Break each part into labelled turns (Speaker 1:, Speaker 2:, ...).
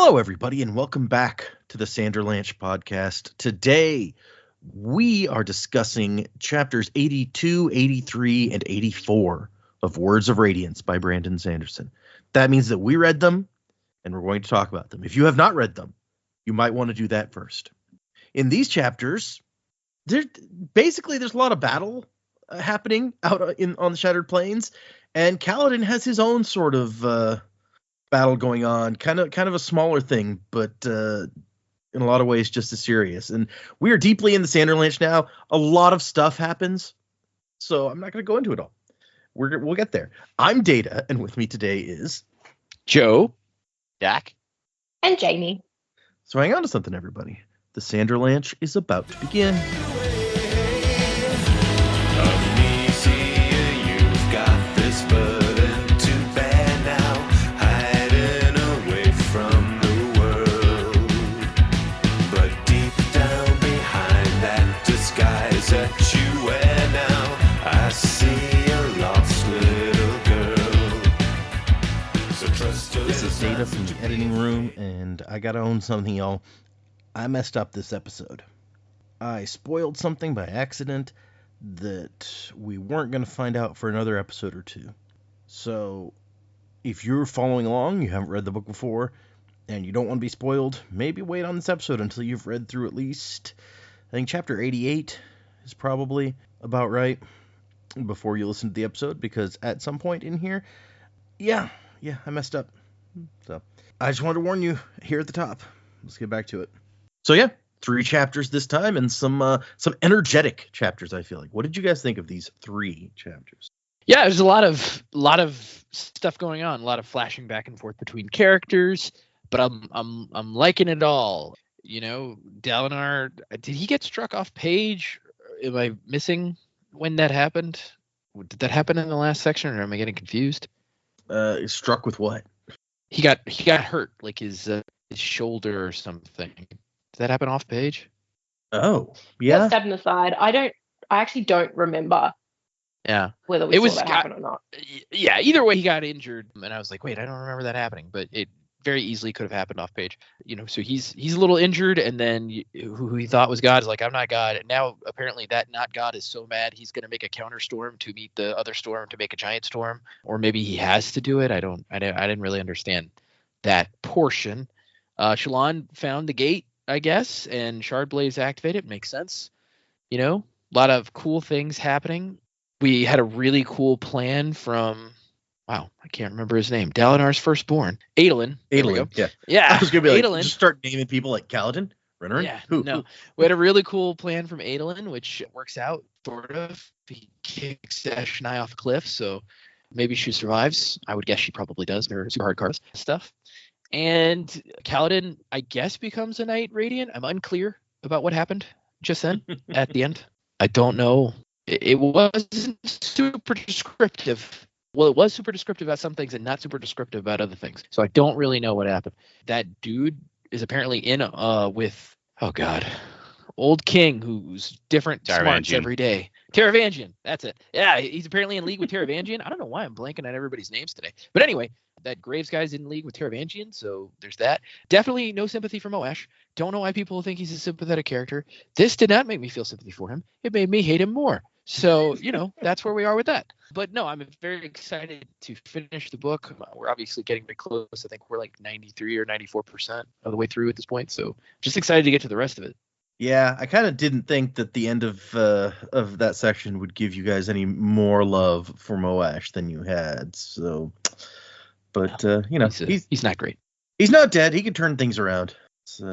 Speaker 1: Hello, everybody, and welcome back to the Sanderlanche podcast. Today, we are discussing chapters 82, 83, and 84 of Words of Radiance by Brandon Sanderson. That means that we read them, and we're going to talk about them. If you have not read them, you might want to do that first. In these chapters, there's a lot of battle happening out on the Shattered Plains, and Kaladin has his own sort of battle going on, kind of a smaller thing, but in a lot of ways just as serious. And we are deeply in the Sanderlanche now. A lot of stuff happens, so I'm not going to go into it all. We'll get there. I'm Data, and with me today is
Speaker 2: Joe, Dak,
Speaker 3: and Jamie.
Speaker 1: So hang on to something, everybody. The Sanderlanche is about to begin. Data from the editing room, and I gotta own something, y'all. I messed up this episode. I spoiled something by accident that we weren't gonna find out for another episode or two. So, if you're following along, you haven't read the book before, and you don't want to be spoiled, maybe wait on this episode until you've read through at least, I think chapter 88 is probably about right, before you listen to the episode, because at some point in here, yeah, I messed up. So I just wanted to warn you here at the top. Let's get back to it. So yeah, 3 chapters this time, and some energetic chapters, I feel like. What did you guys think of these 3 chapters?
Speaker 2: Yeah, there's a lot of stuff going on, a lot of flashing back and forth between characters, but I'm liking it all. You know, Dalinar, did he get struck off page? Am I missing when that happened? Did that happen in the last section, or am I getting confused?
Speaker 1: Struck with what?
Speaker 2: He got hurt, like his shoulder or something. Did that happen off page?
Speaker 1: Oh, yeah.
Speaker 3: Step aside. I actually don't remember.
Speaker 2: Yeah.
Speaker 3: Whether we saw that happen or not.
Speaker 2: Yeah. Either way, he got injured, and I was like, wait, I don't remember that happening, but it very easily could have happened off page. You know, so he's a little injured, and then who he thought was God is like, I'm not God. And now apparently that not God is so mad he's going to make a counter storm to meet the other storm to make a giant storm, or maybe he has to do it. I didn't really understand that portion. Shallan found the gate, I guess, and Shardblaze activated. Makes sense. You know, a lot of cool things happening. We had a really cool plan from, wow, I can't remember his name. Dalinar's firstborn, Adolin.
Speaker 1: Yeah. I was gonna be like, just start naming people like Kaladin, Rennerin.
Speaker 2: Yeah, no. We had a really cool plan from Adolin, which works out sort of. He kicks Ashnai off a cliff, so maybe she survives. I would guess she probably does. Her super hard cards stuff. And Kaladin, I guess, becomes a Knight Radiant. I'm unclear about what happened just then at the end. I don't know. It wasn't super descriptive. Well, it was super descriptive about some things and not super descriptive about other things. So I don't really know what happened. That dude is apparently in with, oh God, Old King, who's different smarts every day. Taravangian, that's it. Yeah, he's apparently in league with Taravangian. I don't know why I'm blanking on everybody's names today. But anyway, that Graves guy's in league with Taravangian, so there's that. Definitely no sympathy for Moash. Don't know why people think he's a sympathetic character. This did not make me feel sympathy for him. It made me hate him more. So, you know, that's where we are with that. But no, I'm very excited to finish the book. We're obviously getting very close. I think we're like 93 or 94% of the way through at this point. So just excited to get to the rest of it.
Speaker 1: Yeah, I kind of didn't think that the end of that section would give you guys any more love for Moash than you had. So, but you know,
Speaker 2: he's not great.
Speaker 1: He's not dead. He can turn things around.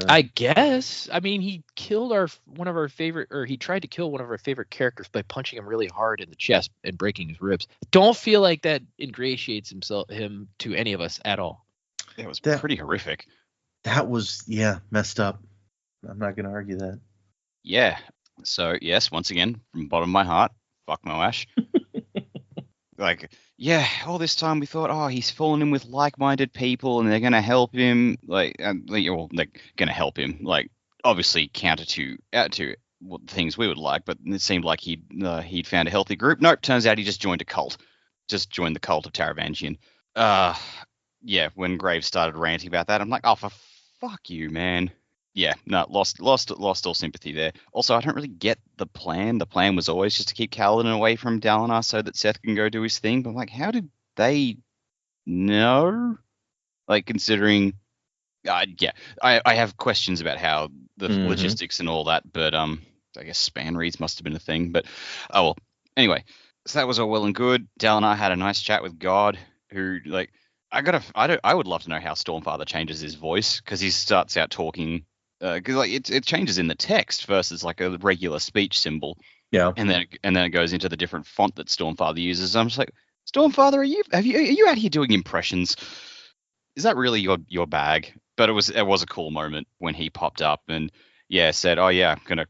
Speaker 2: I guess. I mean, he killed he tried to kill one of our favorite characters by punching him really hard in the chest and breaking his ribs. Don't feel like that ingratiates him to any of us at all.
Speaker 4: It was pretty horrific.
Speaker 1: That was, messed up. I'm not going to argue that.
Speaker 4: Yeah. So, yes, once again, from the bottom of my heart, fuck Moash. Like, yeah, all this time we thought, he's fallen in with like-minded people and they're going to help him. They're going to help him. Like, obviously counter to things we would like, but it seemed like he'd found a healthy group. Nope, turns out he just joined a cult. Just joined the cult of Taravangian. Yeah, when Graves started ranting about that, I'm like, oh, for fuck you, man. Yeah, no, lost all sympathy there. Also, I don't really get the plan. The plan was always just to keep Kaladin away from Dalinar so that Seth can go do his thing. But I'm like, how did they know? Like, considering, yeah, I have questions about how the logistics and all that. But I guess span reads must have been a thing. But oh well. Anyway, so that was all well and good. Dalinar had a nice chat with God, who like. I would love to know how Stormfather changes his voice, because he starts out talking, because like it changes in the text versus like a regular speech symbol.
Speaker 1: Yeah.
Speaker 4: And then it goes into the different font that Stormfather uses. I'm just like, Stormfather, are you out here doing impressions? Is that really your bag? But it was a cool moment when he popped up and said, oh yeah, I'm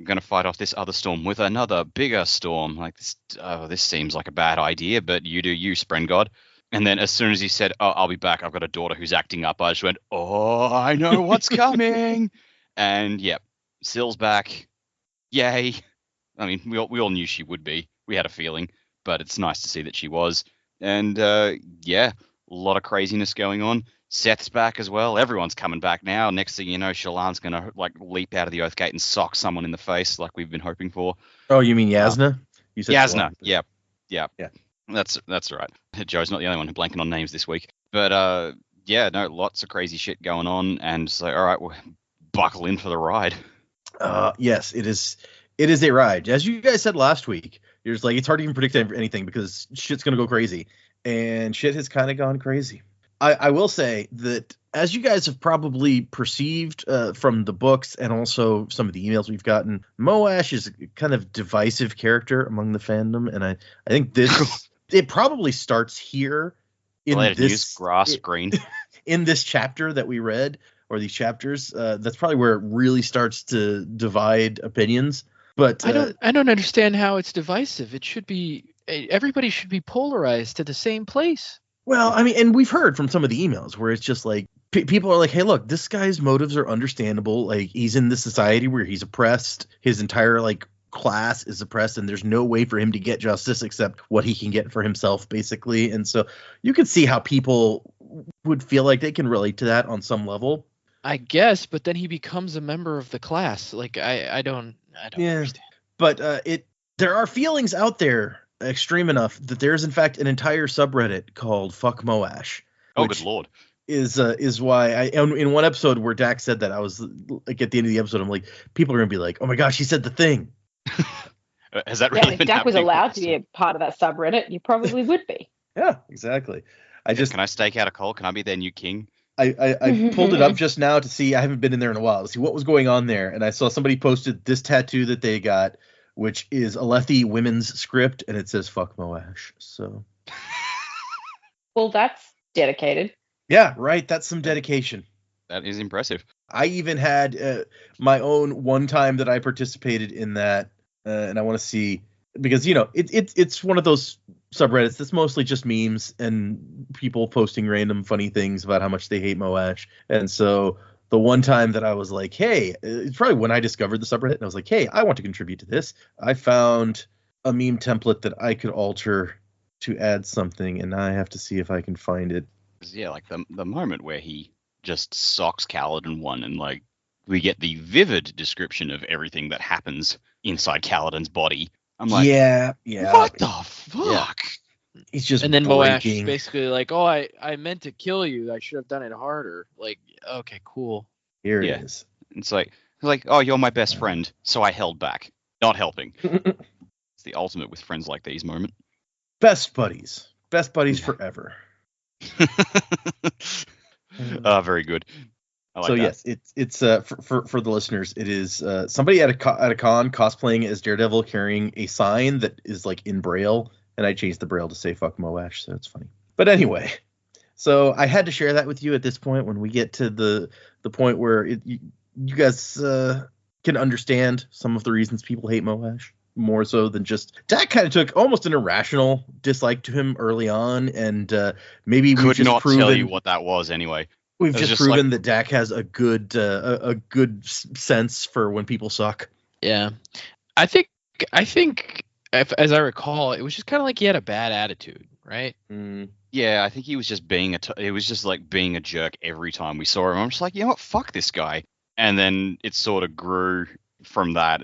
Speaker 4: gonna fight off this other storm with another bigger storm. Like this seems like a bad idea, but you do you, Sprengod. And then as soon as he said, oh, I'll be back, I've got a daughter who's acting up, I just went, oh, I know what's coming. And, Syl's back. Yay. I mean, we all knew she would be. We had a feeling. But it's nice to see that she was. And, a lot of craziness going on. Seth's back as well. Everyone's coming back now. Next thing you know, Shallan's going to, like, leap out of the Oath Gate and sock someone in the face like we've been hoping for.
Speaker 1: Oh, you mean Yasna?
Speaker 4: You said Yasna, yeah. That's right. Joe's not the only one who's blanking on names this week. But lots of crazy shit going on, and so all right, we'll buckle in for the ride.
Speaker 1: Yes, it is a ride. As you guys said last week, you're just like, it's hard to even predict anything because shit's gonna go crazy, and shit has kind of gone crazy. I will say that, as you guys have probably perceived from the books and also some of the emails we've gotten, Moash is a kind of divisive character among the fandom, and I think this it probably starts here in this
Speaker 4: grass green
Speaker 1: in this chapter that we read, or these chapters. That's probably where it really starts to divide opinions. But
Speaker 2: I don't understand how it's divisive. It should be, everybody should be polarized to the same place.
Speaker 1: Well, I mean, and we've heard from some of the emails where it's just like people are like, hey, look, this guy's motives are understandable. Like, he's in this society where he's oppressed. His entire like class is oppressed, and there's no way for him to get justice except what he can get for himself, basically. And so you can see how people would feel like they can relate to that on some level.
Speaker 2: I guess, but then he becomes a member of the class. Like, I don't understand.
Speaker 1: But there are feelings out there extreme enough that there's in fact an entire subreddit called Fuck Moash.
Speaker 4: Oh, good lord.
Speaker 1: Is why in one episode where Dax said that, I was like, at the end of the episode, I'm like, people are gonna be like, oh my gosh, he said the thing.
Speaker 4: Has that really been
Speaker 3: if Dak was allowed
Speaker 4: to
Speaker 3: be a part of that subreddit, you probably would be.
Speaker 1: Yeah, exactly.
Speaker 4: Can I stake out a call? Can I be their new king?
Speaker 1: I pulled it up just now to see. I haven't been in there in a while to see what was going on there, and I saw somebody posted this tattoo that they got, which is a Alethi women's script, and it says "Fuck Moash." So,
Speaker 3: well, that's dedicated.
Speaker 1: Yeah, right. That's some dedication.
Speaker 4: That is impressive.
Speaker 1: I even had my own one time that I participated in that, and I want to see, because it's one of those subreddits that's mostly just memes and people posting random funny things about how much they hate Moash. And so the one time that I was like, hey, it's probably when I discovered the subreddit, and I was like, hey, I want to contribute to this. I found a meme template that I could alter to add something, and now I have to see if I can find it.
Speaker 4: Yeah, like the moment where he just socks Kaladin one, and like we get the vivid description of everything that happens inside Kaladin's body. I'm like,
Speaker 1: yeah.
Speaker 4: What the fuck?
Speaker 1: Yeah. He's just,
Speaker 2: and then
Speaker 1: breaking.
Speaker 2: Moash is basically like, oh, I meant to kill you. I should have done it harder. Like, okay, cool.
Speaker 1: Here it is.
Speaker 4: It's like, oh, you're my best friend, so I held back, not helping. It's the ultimate with friends like these moment.
Speaker 1: Best buddies forever.
Speaker 4: Very good. I like
Speaker 1: so
Speaker 4: that.
Speaker 1: Yes, it's for the listeners, it is somebody at a con cosplaying as Daredevil carrying a sign that is like in Braille, and I changed the Braille to say "Fuck Moash," so it's funny. But anyway, so I had to share that with you at this point when we get to the point where you guys can understand some of the reasons people hate Moash more so than just Dak kind of took almost an irrational dislike to him early on, and maybe
Speaker 4: could not tell you what that was anyway.
Speaker 1: We've just proven that Dak has a good sense for when people suck.
Speaker 2: Yeah, I think as I recall, it was just kind of like he had a bad attitude, right?
Speaker 4: Yeah, I think he was just being it was just like being a jerk every time we saw him. I'm just like, you know what, fuck this guy. And then it sort of grew from that.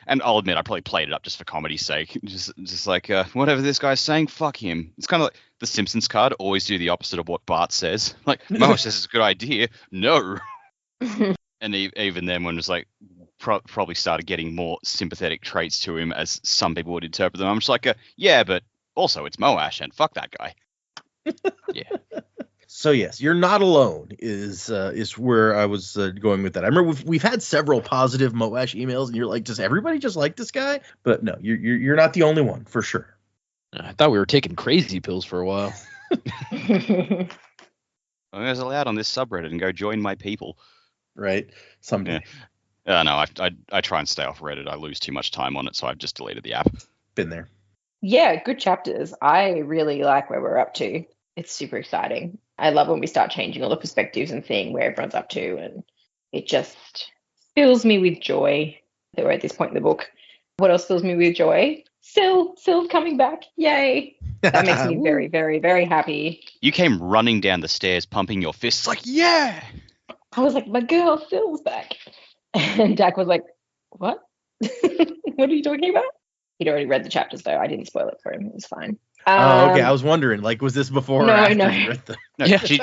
Speaker 4: And I'll admit, I probably played it up just for comedy's sake. Just like, whatever this guy's saying, fuck him. It's kind of like the Simpsons card, always do the opposite of what Bart says. Like, Moe says it's a good idea. No. And even then, when it was like, probably started getting more sympathetic traits to him as some people would interpret them. I'm just like, yeah, but also it's Moash and fuck that guy.
Speaker 2: Yeah.
Speaker 1: So yes, you're not alone is where I was going with that. I remember we've had several positive Moash emails, and you're like, does everybody just like this guy? But no, you're not the only one for sure.
Speaker 2: I thought we were taking crazy pills for a while.
Speaker 4: I was allowed on this subreddit and go join my people.
Speaker 1: Right? Someday.
Speaker 4: Yeah. No, I try and stay off Reddit. I lose too much time on it, so I've just deleted the app.
Speaker 1: Been there.
Speaker 3: Yeah, good chapters. I really like where we're up to. It's super exciting. I love when we start changing all the perspectives and seeing where everyone's up to, and it just fills me with joy that we're at this point in the book. What else fills me with joy? Syl's coming back. Yay. That makes me very, very, very happy.
Speaker 4: You came running down the stairs, pumping your fists like, yeah!
Speaker 3: I was like, my girl, Syl's back. And Dak was like, what? What are you talking about? He'd already read the chapters, though. I didn't spoil it for him. It was fine.
Speaker 1: Oh, okay. I was wondering, like, was this before or after you read them?
Speaker 4: No,
Speaker 2: Yeah,
Speaker 4: she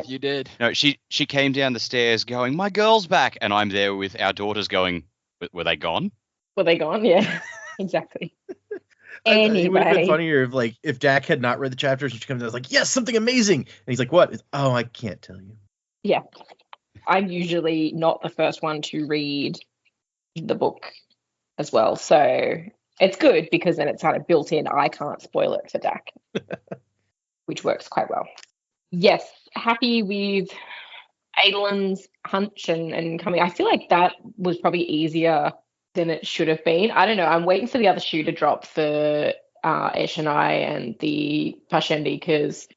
Speaker 2: you did.
Speaker 4: No, she came down the stairs going, my girl's back. And I'm there with our daughters going, were they gone?
Speaker 3: Were they gone? Yeah, exactly.
Speaker 1: Anyway. It would have been
Speaker 3: Anyway.
Speaker 1: funnier if Dak had not read the chapters and she comes out and was like, yes, something amazing. And he's like, what? Oh, I can't tell you.
Speaker 3: Yeah. I'm usually not the first one to read the book as well. So it's good because then it's kind of built in. I can't spoil it for Dak, which works quite well. Yes, happy with Adelin's hunch and coming. I feel like that was probably easier than it should have been. I don't know. I'm waiting for the other shoe to drop for Eshonai and the Pashendi because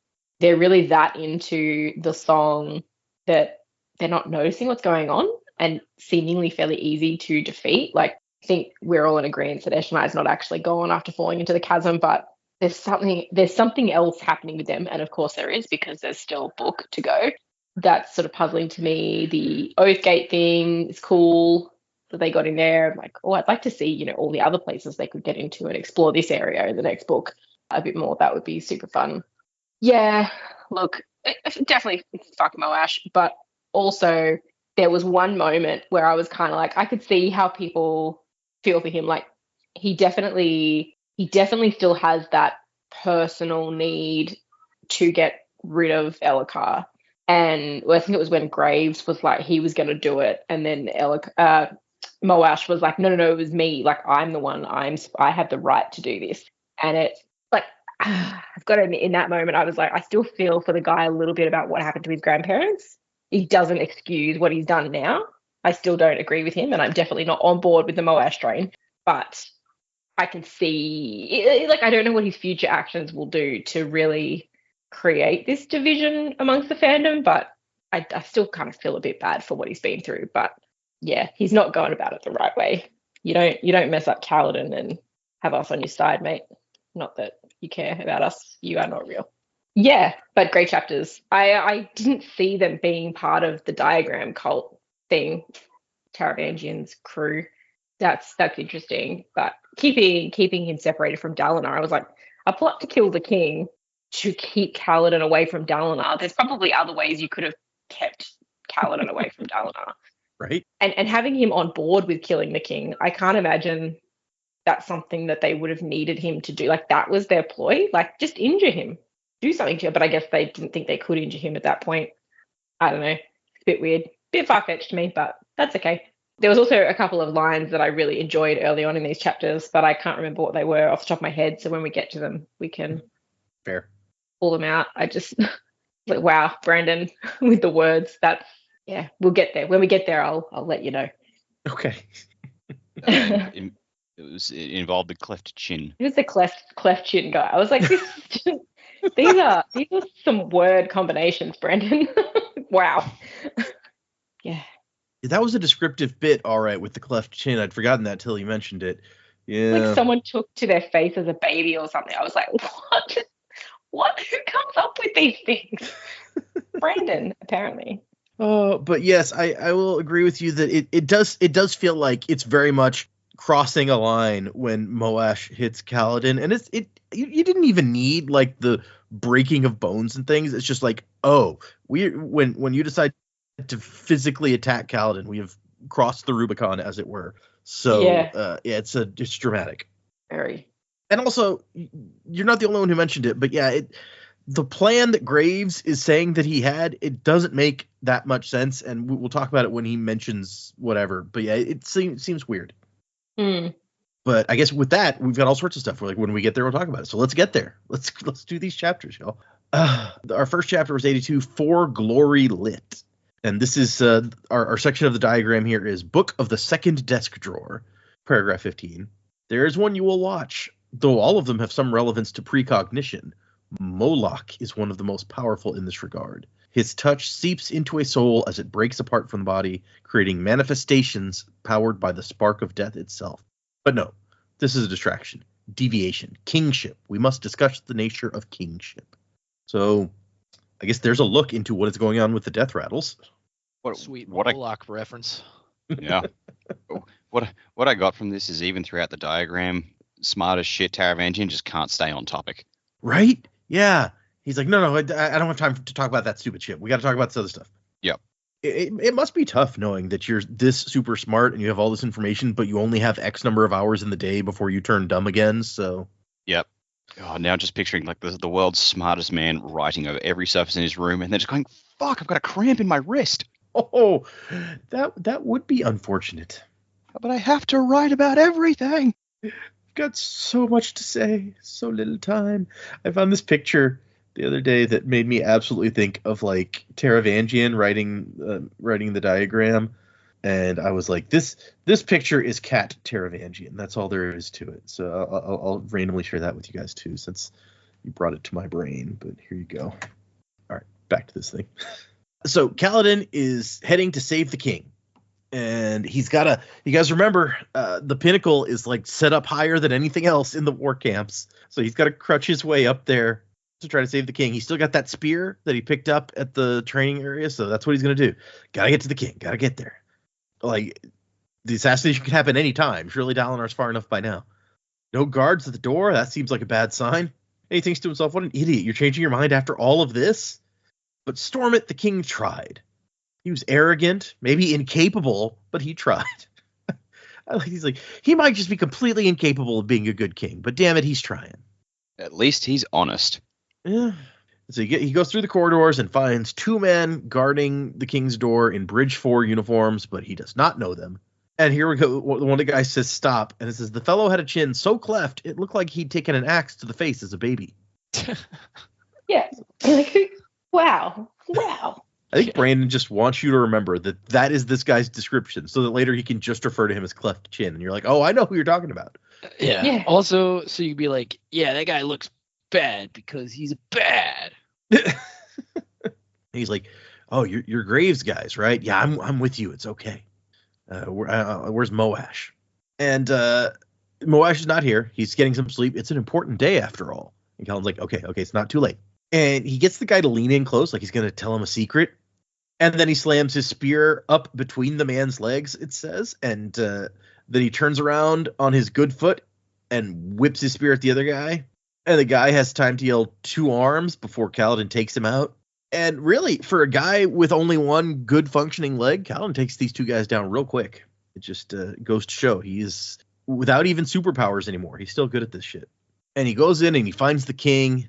Speaker 3: they're really that into the song that they're not noticing what's going on and seemingly fairly easy to defeat. Like, I think we're all in agreement that Eshonai is not actually gone after falling into the chasm, but there's something else happening with them. And of course there is because there's still a book to go. That's sort of puzzling to me. The Oathgate thing is cool that they got in there. I'm like, oh, I'd like to see, all the other places they could get into and explore this area in the next book a bit more. That would be super fun. Yeah, look, definitely fuck Moash, but also there was one moment where I was kind of like, I could see how people feel for him. Like he definitely still has that personal need to get rid of Elhokar. And I think it was when Graves was like, he was going to do it. And then Moash was like, no, it was me. Like, I'm the one. I have the right to do this. And it's like, I've got to admit, in that moment, I was like, I still feel for the guy a little bit about what happened to his grandparents. He doesn't excuse what he's done now. I still don't agree with him. And I'm definitely not on board with the Moash train. But I can see, like, I don't know what his future actions will do to really create this division amongst the fandom, but I still kind of feel a bit bad for what he's been through. But yeah, he's not going about it the right way. You don't mess up Kaladin and have us on your side, mate. Not that you care about us. You are not real. Yeah, but great chapters. I didn't see them being part of the diagram cult thing, Taravangian's crew. That's interesting. But keeping him separated from Dalinar, I was like, a plot to kill the king to keep Kaladin away from Dalinar. There's probably other ways you could have kept Kaladin away from Dalinar.
Speaker 1: Right.
Speaker 3: And having him on board with killing the king, I can't imagine that's something that they would have needed him to do. Like, that was their ploy. Like, just injure him. Do something to him. But I guess they didn't think they could injure him at that point. I don't know. It's a bit weird. Bit far-fetched to me, but that's okay. There was also a couple of lines that I really enjoyed early on in these chapters, but I can't remember what they were off the top of my head. So when we get to them, we can pull them out. I just, like, wow, Brandon, with the words. Yeah, we'll get there. When we get there, I'll let you know.
Speaker 1: Okay.
Speaker 4: It involved the cleft chin.
Speaker 3: It was the cleft chin guy. I was like, these are some word combinations, Brandon. Wow. Yeah.
Speaker 1: That was a descriptive bit, all right, with the cleft chin. I'd forgotten that till you mentioned it. Yeah.
Speaker 3: Like someone took to their face as a baby or something. I was like, What? Who comes up with these things? Brandon, apparently.
Speaker 1: But yes, I will agree with you that it does feel like it's very much crossing a line when Moash hits Kaladin, and you didn't even need like the breaking of bones and things. It's just like, oh, when you decide to physically attack Kaladin, we have crossed the Rubicon, as it were. So
Speaker 3: Yeah.
Speaker 1: it's dramatic.
Speaker 3: Very.
Speaker 1: And also, you're not the only one who mentioned it, but yeah, the plan that Graves is saying that he had, it doesn't make that much sense, and we'll talk about it when he mentions whatever. But yeah, it seems weird.
Speaker 3: Mm.
Speaker 1: But I guess with that, we've got all sorts of stuff. We're like, when we get there, we'll talk about it. So let's get there. Let's do these chapters, y'all. Our first chapter was 82, For Glory Lit. And this is our section of the diagram here is Book of the Second Desk Drawer, paragraph 15. There is one you will watch, though all of them have some relevance to precognition. Moloch is one of the most powerful in this regard. His touch seeps into a soul as it breaks apart from the body, creating manifestations powered by the spark of death itself. But no, this is a distraction. Deviation. Kingship. We must discuss the nature of kingship. So, I guess there's a look into what is going on with the death rattles.
Speaker 2: Sweet
Speaker 4: what
Speaker 2: Moloch reference.
Speaker 4: Yeah. What I got from this is even throughout the diagram, smart as shit Taravangian just can't stay on topic.
Speaker 1: Right? Yeah. He's like, no, I don't have time to talk about that stupid shit. We got to talk about this other stuff.
Speaker 4: Yep.
Speaker 1: It must be tough knowing that you're this super smart and you have all this information, but you only have X number of hours in the day before you turn dumb again. So.
Speaker 4: Yep. Oh, now just picturing like the world's smartest man writing over every surface in his room and then just going, fuck, I've got a cramp in my wrist.
Speaker 1: Oh, that would be unfortunate.
Speaker 4: But I have to write about everything.
Speaker 1: Got so much to say, so little time. I found this picture the other day that made me absolutely think of like Taravangian writing the diagram, and I was like, this picture is Cat Taravangian. That's all there is to it. So I'll randomly share that with you guys too, since you brought it to my brain. But here you go. All right, back to this thing. So Kaladin is heading to save the king. And he's got to, you guys remember, the pinnacle is like set up higher than anything else in the war camps. So he's got to crutch his way up there to try to save the king. He's still got that spear that he picked up at the training area. So that's what he's going to do. Got to get to the king. Got to get there. Like, the assassination could happen anytime. Surely Dalinar's far enough by now. No guards at the door. That seems like a bad sign. And he thinks to himself, what an idiot. You're changing your mind after all of this? But storm it, the king tried. He was arrogant, maybe incapable, but he tried. He's like, he might just be completely incapable of being a good king, but damn it, he's trying.
Speaker 4: At least he's honest.
Speaker 1: Yeah. So he goes through the corridors and finds two men guarding the king's door in Bridge 4 uniforms, but he does not know them. And here we go. One of the guys says, stop. And it says, the fellow had a chin so cleft, it looked like he'd taken an axe to the face as a baby.
Speaker 3: Yeah. Like, wow.
Speaker 1: I think Brandon just wants you to remember that is this guy's description so that later he can just refer to him as cleft chin. And you're like, oh, I know who you're talking about.
Speaker 2: Yeah. Also, so you'd be like, yeah, that guy looks bad because he's bad.
Speaker 1: He's like, oh, you're Graves guys, right? Yeah, I'm with you. It's okay. Where's Moash? And Moash is not here. He's getting some sleep. It's an important day after all. And Callan's like, okay, it's not too late. And he gets the guy to lean in close, like he's going to tell him a secret. And then he slams his spear up between the man's legs, it says. And then he turns around on his good foot and whips his spear at the other guy. And the guy has time to yell 2 arms before Kaladin takes him out. And really, for a guy with only one good functioning leg, Kaladin takes these 2 guys down real quick. It just goes to show he's without even superpowers anymore. He's still good at this shit. And he goes in and he finds the king.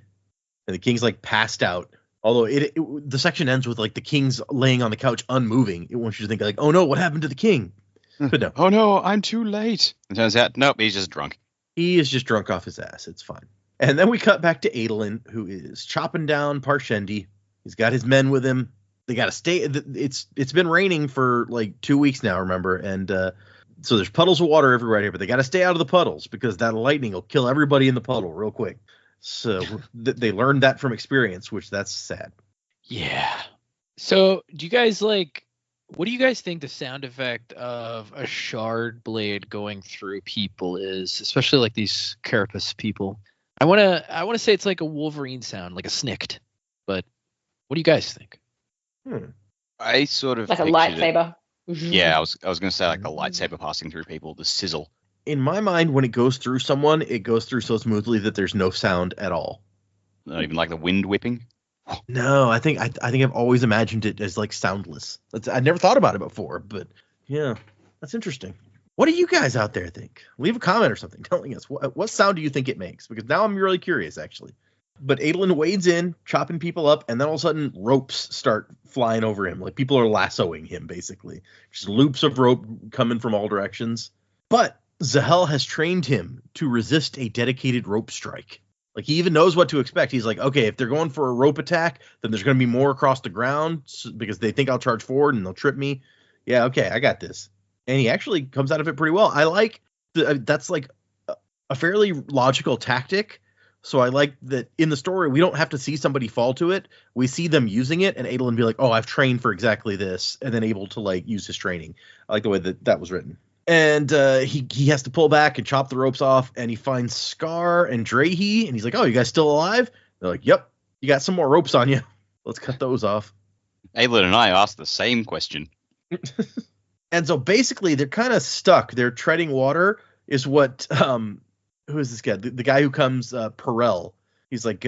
Speaker 1: And the king's like passed out. Although the section ends with like the king's laying on the couch unmoving. It wants you to think like, oh no, what happened to the king? But no.
Speaker 4: Oh no, I'm too late. It turns out, nope, he's just drunk.
Speaker 1: He is just drunk off his ass. It's fine. And then we cut back to Adolin, who is chopping down Parshendi. He's got his men with him. They got to stay. It's been raining for like 2 weeks now, remember? And so there's puddles of water everywhere here, but they got to stay out of the puddles because that lightning will kill everybody in the puddle real quick. So they learned that from experience, which that's sad.
Speaker 2: Yeah. So do you guys what do you guys think the sound effect of a shard blade going through people is, especially like these carapace people? I wanna say it's like a Wolverine sound, like a snicked. But what do you guys think?
Speaker 4: I sort of
Speaker 3: Like a
Speaker 4: pictured it.
Speaker 3: lightsaber.
Speaker 4: Yeah, I was going to say like a lightsaber passing through people, the sizzle.
Speaker 1: In my mind, when it goes through someone, it goes through so smoothly that there's no sound at all.
Speaker 4: Not even like the wind whipping.
Speaker 1: No, I think I've always imagined it as like soundless. I never thought about it before, but yeah, that's interesting. What do you guys out there think? Leave a comment or something telling us what sound do you think it makes? Because now I'm really curious, actually. But Adolin wades in, chopping people up, and then all of a sudden ropes start flying over him. Like people are lassoing him, basically. Just loops of rope coming from all directions. But Zahel has trained him to resist a dedicated rope strike. Like he even knows what to expect. He's like, okay, if they're going for a rope attack, then there's going to be more across the ground because they think I'll charge forward and they'll trip me. Yeah, okay, I got this. And he actually comes out of it pretty well. I like that's like a fairly logical tactic. So I like that in the story, we don't have to see somebody fall to it. We see them using it and Adolin be like, oh, I've trained for exactly this. And then able to like use his training. I like the way that was written. And he has to pull back and chop the ropes off. And he finds Scar and Drahe. And he's like, oh, you guys still alive? They're like, yep, you got some more ropes on you. Let's cut those off.
Speaker 4: Aelin and I asked the same question.
Speaker 1: And so basically they're kind of stuck. They're treading water is what who is this guy? The guy who comes, Perel. He's like,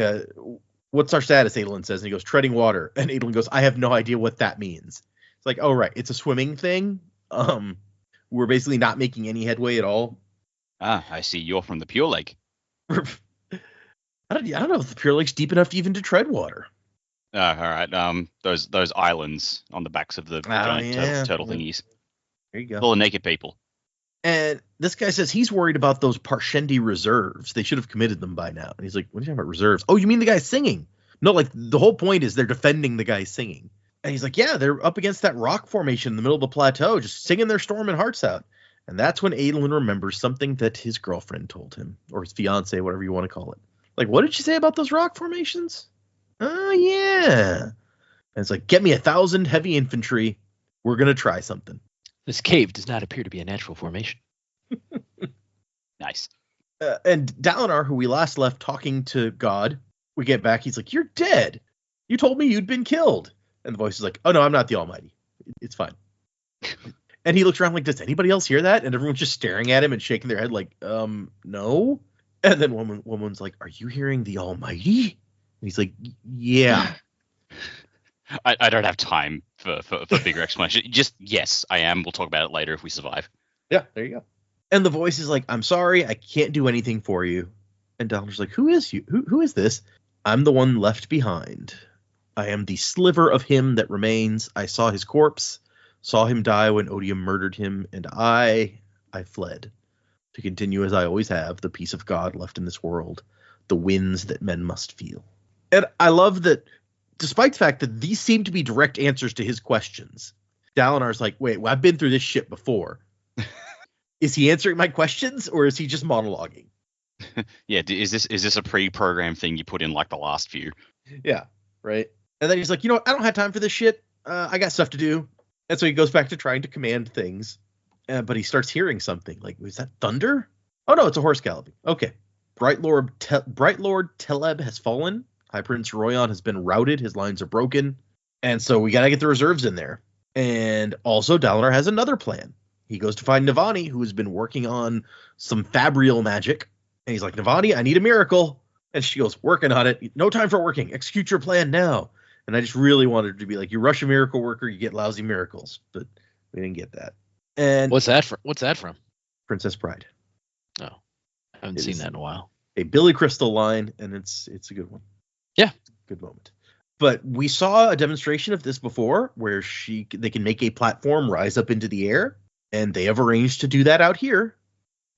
Speaker 1: what's our status? Adolin says, and he goes, treading water. And Adolin goes, I have no idea what that means. It's like, oh, right. It's a swimming thing. We're basically not making any headway at all.
Speaker 4: Ah, I see. You're from the Pure Lake.
Speaker 1: I don't know if the Pure Lake's deep enough even to tread water.
Speaker 4: All right. Those islands on the backs of the giant turtle thingies.
Speaker 1: There you go.
Speaker 4: Full of naked people.
Speaker 1: And this guy says he's worried about those Parshendi reserves. They should have committed them by now. And he's like, what are you talking about reserves? Oh, you mean the guy singing? No, like the whole point is they're defending the guy singing. And he's like, yeah, they're up against that rock formation in the middle of the plateau, just singing their storm and hearts out. And that's when Adolin remembers something that his girlfriend told him, or his fiance, whatever you want to call it. Like, what did she say about those rock formations? Oh, yeah. And it's like, get me 1,000 heavy infantry. We're going to try something.
Speaker 2: This cave does not appear to be a natural formation.
Speaker 4: Nice.
Speaker 1: And Dalinar, who we last left talking to God, we get back. He's like, you're dead. You told me you'd been killed. And the voice is like, oh, no, I'm not the Almighty. It's fine. And he looks around like, does anybody else hear that? And everyone's just staring at him and shaking their head like, no. And then woman's like, are you hearing the Almighty? And he's like, yeah.
Speaker 4: I don't have time for bigger explanation. Just, yes, I am. We'll talk about it later if we survive.
Speaker 1: Yeah, there you go. And the voice is like, I'm sorry, I can't do anything for you. And Dalinar's like, who is you? Who is this? I'm the one left behind. I am the sliver of him that remains. I saw his corpse, saw him die when Odium murdered him, and I fled to continue as I always have, the peace of God left in this world, the winds that men must feel. And I love that, despite the fact that these seem to be direct answers to his questions, Dalinar's like, wait, well, I've been through this shit before. Is he answering my questions, or is he just monologuing?
Speaker 4: Yeah, is this a pre-programmed thing you put in like the last few?
Speaker 1: Yeah, right. And then he's like, you know what? I don't have time for this shit. I got stuff to do. And so he goes back to trying to command things. But he starts hearing something. Like, was that thunder? Oh, no, it's a horse galloping. Okay. Bright Lord Teleb has fallen. High Prince Royan has been routed. His lines are broken. And so we got to get the reserves in there. And also Dalinar has another plan. He goes to find Navani, who has been working on some Fabrial magic. And he's like, Navani, I need a miracle. And she goes, working on it. No time for working. Execute your plan now. And I just really wanted to be like, you rush a miracle worker, you get lousy miracles. But we didn't get that. And
Speaker 2: What's that from?
Speaker 1: Princess Bride.
Speaker 2: Oh, I haven't seen that in a while.
Speaker 1: A Billy Crystal line, and it's a good one.
Speaker 2: Yeah.
Speaker 1: Good moment. But we saw a demonstration of this before where they can make a platform rise up into the air, and they have arranged to do that out here.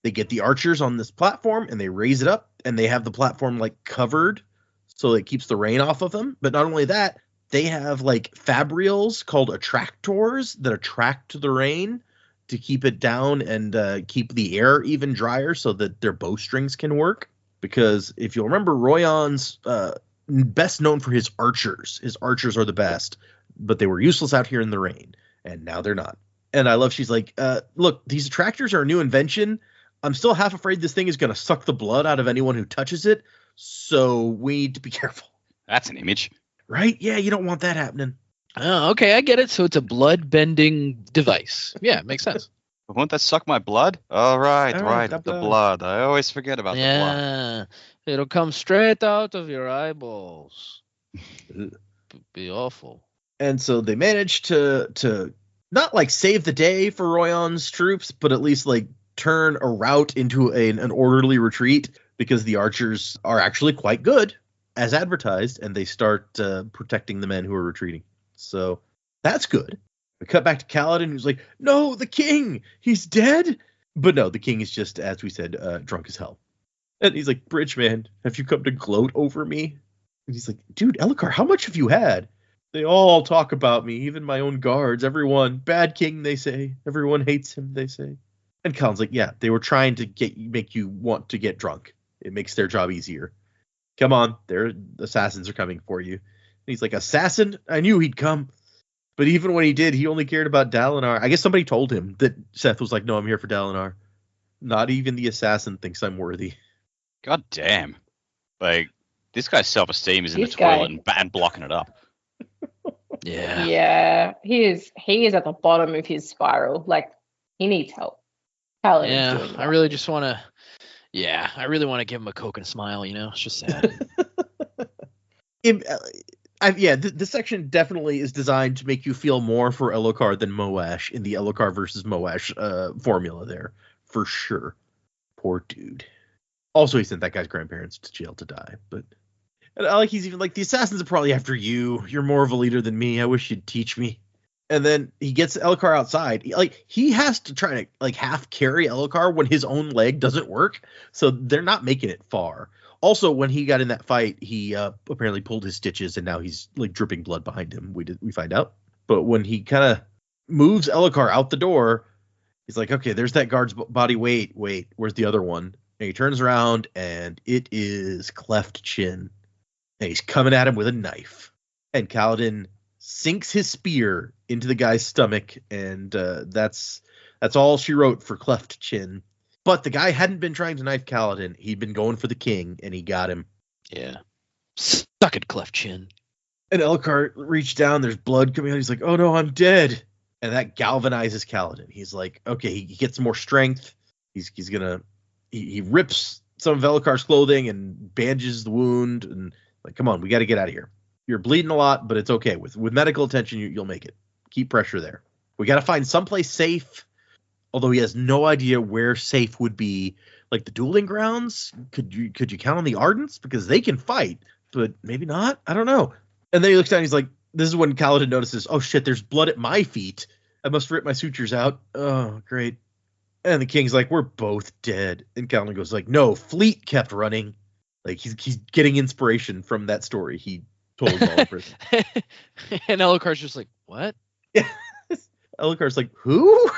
Speaker 1: They get the archers on this platform and they raise it up, and they have the platform like covered so it keeps the rain off of them. But not only that, they have like fabrials called attractors that attract the rain to keep it down and keep the air even drier so that their bowstrings can work. Because if you'll remember, Royan's best known for his archers. His archers are the best, but they were useless out here in the rain, and now they're not. And I love, she's like, look, these attractors are a new invention. I'm still half afraid this thing is going to suck the blood out of anyone who touches it. So we need to be careful.
Speaker 4: That's an image.
Speaker 1: Right? Yeah, you don't want that happening.
Speaker 2: Oh, okay, I get it. So it's a blood-bending device. Yeah, makes sense.
Speaker 4: Won't that suck my blood? All right,
Speaker 1: All right,
Speaker 4: the blood. I always forget about the blood.
Speaker 2: Yeah, it'll come straight out of your eyeballs. Be awful.
Speaker 1: And so they managed to not like save the day for Royan's troops, but at least like turn a rout into an orderly retreat, because the archers are actually quite good as advertised, and they start protecting the men who are retreating. So that's good. We cut back to Kaladin, who's like, no, the king, he's dead. But no, the king is just, as we said, drunk as hell. And he's like, Bridgeman, have you come to gloat over me? And he's like, dude, Elhokar, how much have you had? They all talk about me, even my own guards, everyone. Bad king, they say. Everyone hates him, they say. And Kaladin's like, yeah, they were trying to make you want to get drunk. It makes their job easier. Come on, their assassins are coming for you. And he's like, assassin? I knew he'd come. But even when he did, he only cared about Dalinar. I guess somebody told him that Seth was like, no, I'm here for Dalinar. Not even the assassin thinks I'm worthy.
Speaker 4: God damn. Like, this guy's self-esteem is in the
Speaker 3: This guy-
Speaker 4: toilet and blocking it up.
Speaker 2: Yeah.
Speaker 3: Yeah, he is at the bottom of his spiral. Like, he needs help. Paladin's
Speaker 2: Yeah,
Speaker 3: doing
Speaker 2: I
Speaker 3: that.
Speaker 2: really just want to. Yeah, I really want to give him a Coke and a smile. You know, it's just sad.
Speaker 1: This section definitely is designed to make you feel more for Elhokar than Moash in the Elhokar versus Moash formula there, for sure. Poor dude. Also, he sent that guy's grandparents to jail to die, but and I like he's even like, the assassins are probably after you. You're more of a leader than me. I wish you'd teach me. And then he gets Elhokar outside. He has to try to like half carry Elhokar when his own leg doesn't work. So they're not making it far. Also, when he got in that fight, he apparently pulled his stitches, and now he's like dripping blood behind him. We find out. But when he kind of moves Elhokar out the door, he's like, okay, there's that guard's body. Wait, where's the other one? And he turns around, and it is Cleft Chin. And he's coming at him with a knife. And Kaladin sinks his spear into the guy's stomach, and that's all she wrote for Cleft Chin. But the guy hadn't been trying to knife Kaladin. He'd been going for the king, and he got him.
Speaker 2: Yeah. Suck it, Cleft Chin.
Speaker 1: And Elhokar reached down. There's blood coming out. He's like, oh no, I'm dead. And that galvanizes Kaladin. He's like, okay, he gets more strength. He's gonna he rips some of Elhokar's clothing and bandages the wound. And like, come on, we got to get out of here. You're bleeding a lot, but it's okay. With medical attention, you'll make it. Keep pressure there. We got to find someplace safe. Although he has no idea where safe would be, like the dueling grounds. Could you count on the Ardents, because they can fight, but maybe not. I don't know. And then he looks down. He's like, "This is when Kaladin notices. Oh shit! There's blood at my feet. I must rip my sutures out. Oh great." And the king's like, "We're both dead." And Kaladin goes like, "No, Fleet kept running." Like he's getting inspiration from that story he told while in prison.
Speaker 2: And Elhokar's just like, what?
Speaker 1: Yeah. Elhokar's like, who?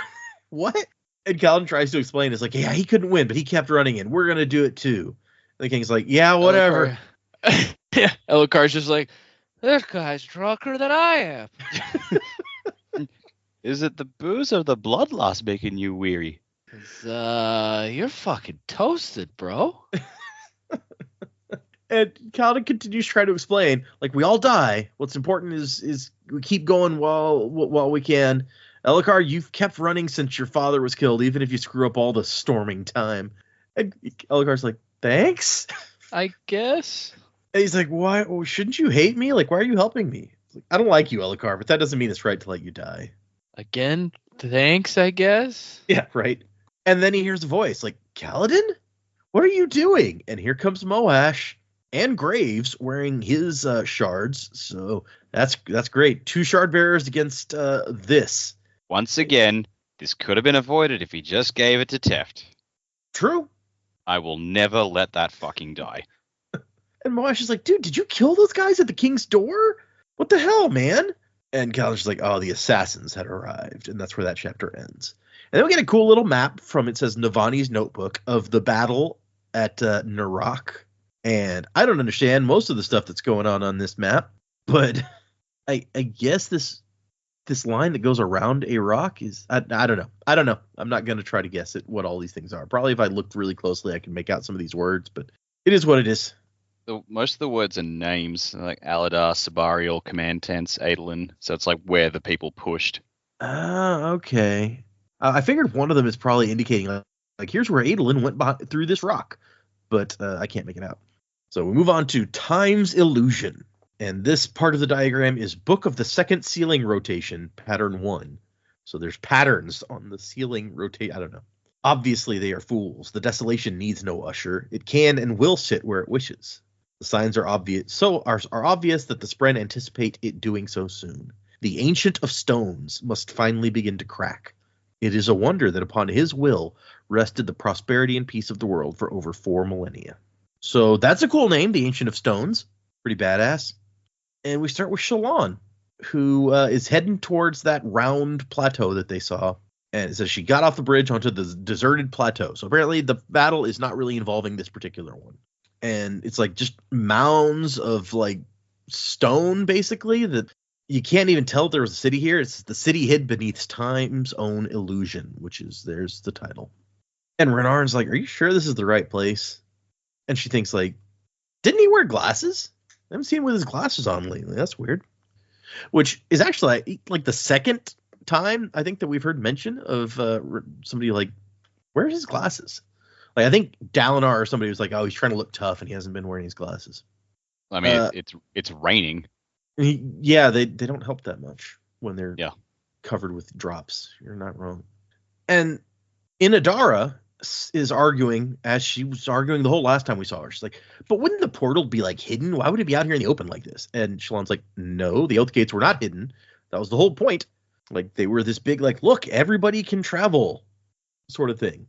Speaker 1: What? And Kaladin tries to explain. It's like, yeah, he couldn't win, but he kept running, and we're gonna do it too. And the king's like, yeah, whatever.
Speaker 2: Yeah. Elhokar's just like, this guy's drunker than I am.
Speaker 4: Is it the booze or the blood loss making you weary?
Speaker 2: You're fucking toasted, bro.
Speaker 1: And Kaladin continues to try to explain, like, we all die. What's important is we keep going while we can. Elhokar, you've kept running since your father was killed, even if you screw up all the storming time. And Elhokar's like, thanks?
Speaker 2: I guess.
Speaker 1: And he's like, why? Well, shouldn't you hate me? Like, why are you helping me? Like, I don't like you, Elhokar, but that doesn't mean it's right to let you die.
Speaker 2: Again, thanks, I guess.
Speaker 1: Yeah, right. And then he hears a voice like, Kaladin? What are you doing? And here comes Moash and Graves wearing his shards. So that's great. 2 shard bearers against this.
Speaker 4: Once again, this could have been avoided if he just gave it to Teft.
Speaker 1: True.
Speaker 4: I will never let that fucking die.
Speaker 1: And Moash is like, dude, did you kill those guys at the king's door? What the hell, man? And Kaladin's like, oh, the assassins had arrived. And that's where that chapter ends. And then we get a cool little map from, it says, Navani's notebook of the battle at Narak. And I don't understand most of the stuff that's going on this map, but I guess this line that goes around a rock is, I don't know. I'm not going to try to guess what all these things are. Probably if I looked really closely, I can make out some of these words, but it is what it is.
Speaker 4: most of the words are names, like Aladar, Sabarial, Command Tents, Adolin. So it's like where the people pushed.
Speaker 1: Okay. I figured one of them is probably indicating like here's where Adolin went through this rock, but I can't make it out. So we move on to Time's Illusion. And this part of the diagram is Book of the Second Ceiling Rotation, Pattern 1. So there's patterns on the ceiling rotate. I don't know. Obviously, they are fools. The desolation needs no usher. It can and will sit where it wishes. The signs are obvious, are obvious that the Spren anticipate it doing so soon. The Ancient of Stones must finally begin to crack. It is a wonder that upon his will rested the prosperity and peace of the world for over 4 millennia. So that's a cool name, the Ancient of Stones. Pretty badass. And we start with Shallan, who is heading towards that round plateau that they saw. And it says she got off the bridge onto the deserted plateau. So apparently the battle is not really involving this particular one. And it's like just mounds of like stone, basically, that you can't even tell if there was a city here. It's the city hid beneath time's own illusion, there's the title. And Renarin's like, are you sure this is the right place? And she thinks like, didn't he wear glasses? I haven't seen him with his glasses on lately. That's weird. Which is actually like the second time I think that we've heard mention of somebody like, where's his glasses? Like I think Dalinar or somebody was like, oh, he's trying to look tough and he hasn't been wearing his glasses.
Speaker 4: I mean, it's raining.
Speaker 1: They don't help that much when they're covered with drops. You're not wrong. And Inadara is arguing, as she was arguing the whole last time we saw her. She's like, but wouldn't the portal be like hidden? Why would it be out here in the open like this? And Shallan's like, no, the Oath Gates were not hidden. That was the whole point. Like they were this big, like, look, everybody can travel sort of thing.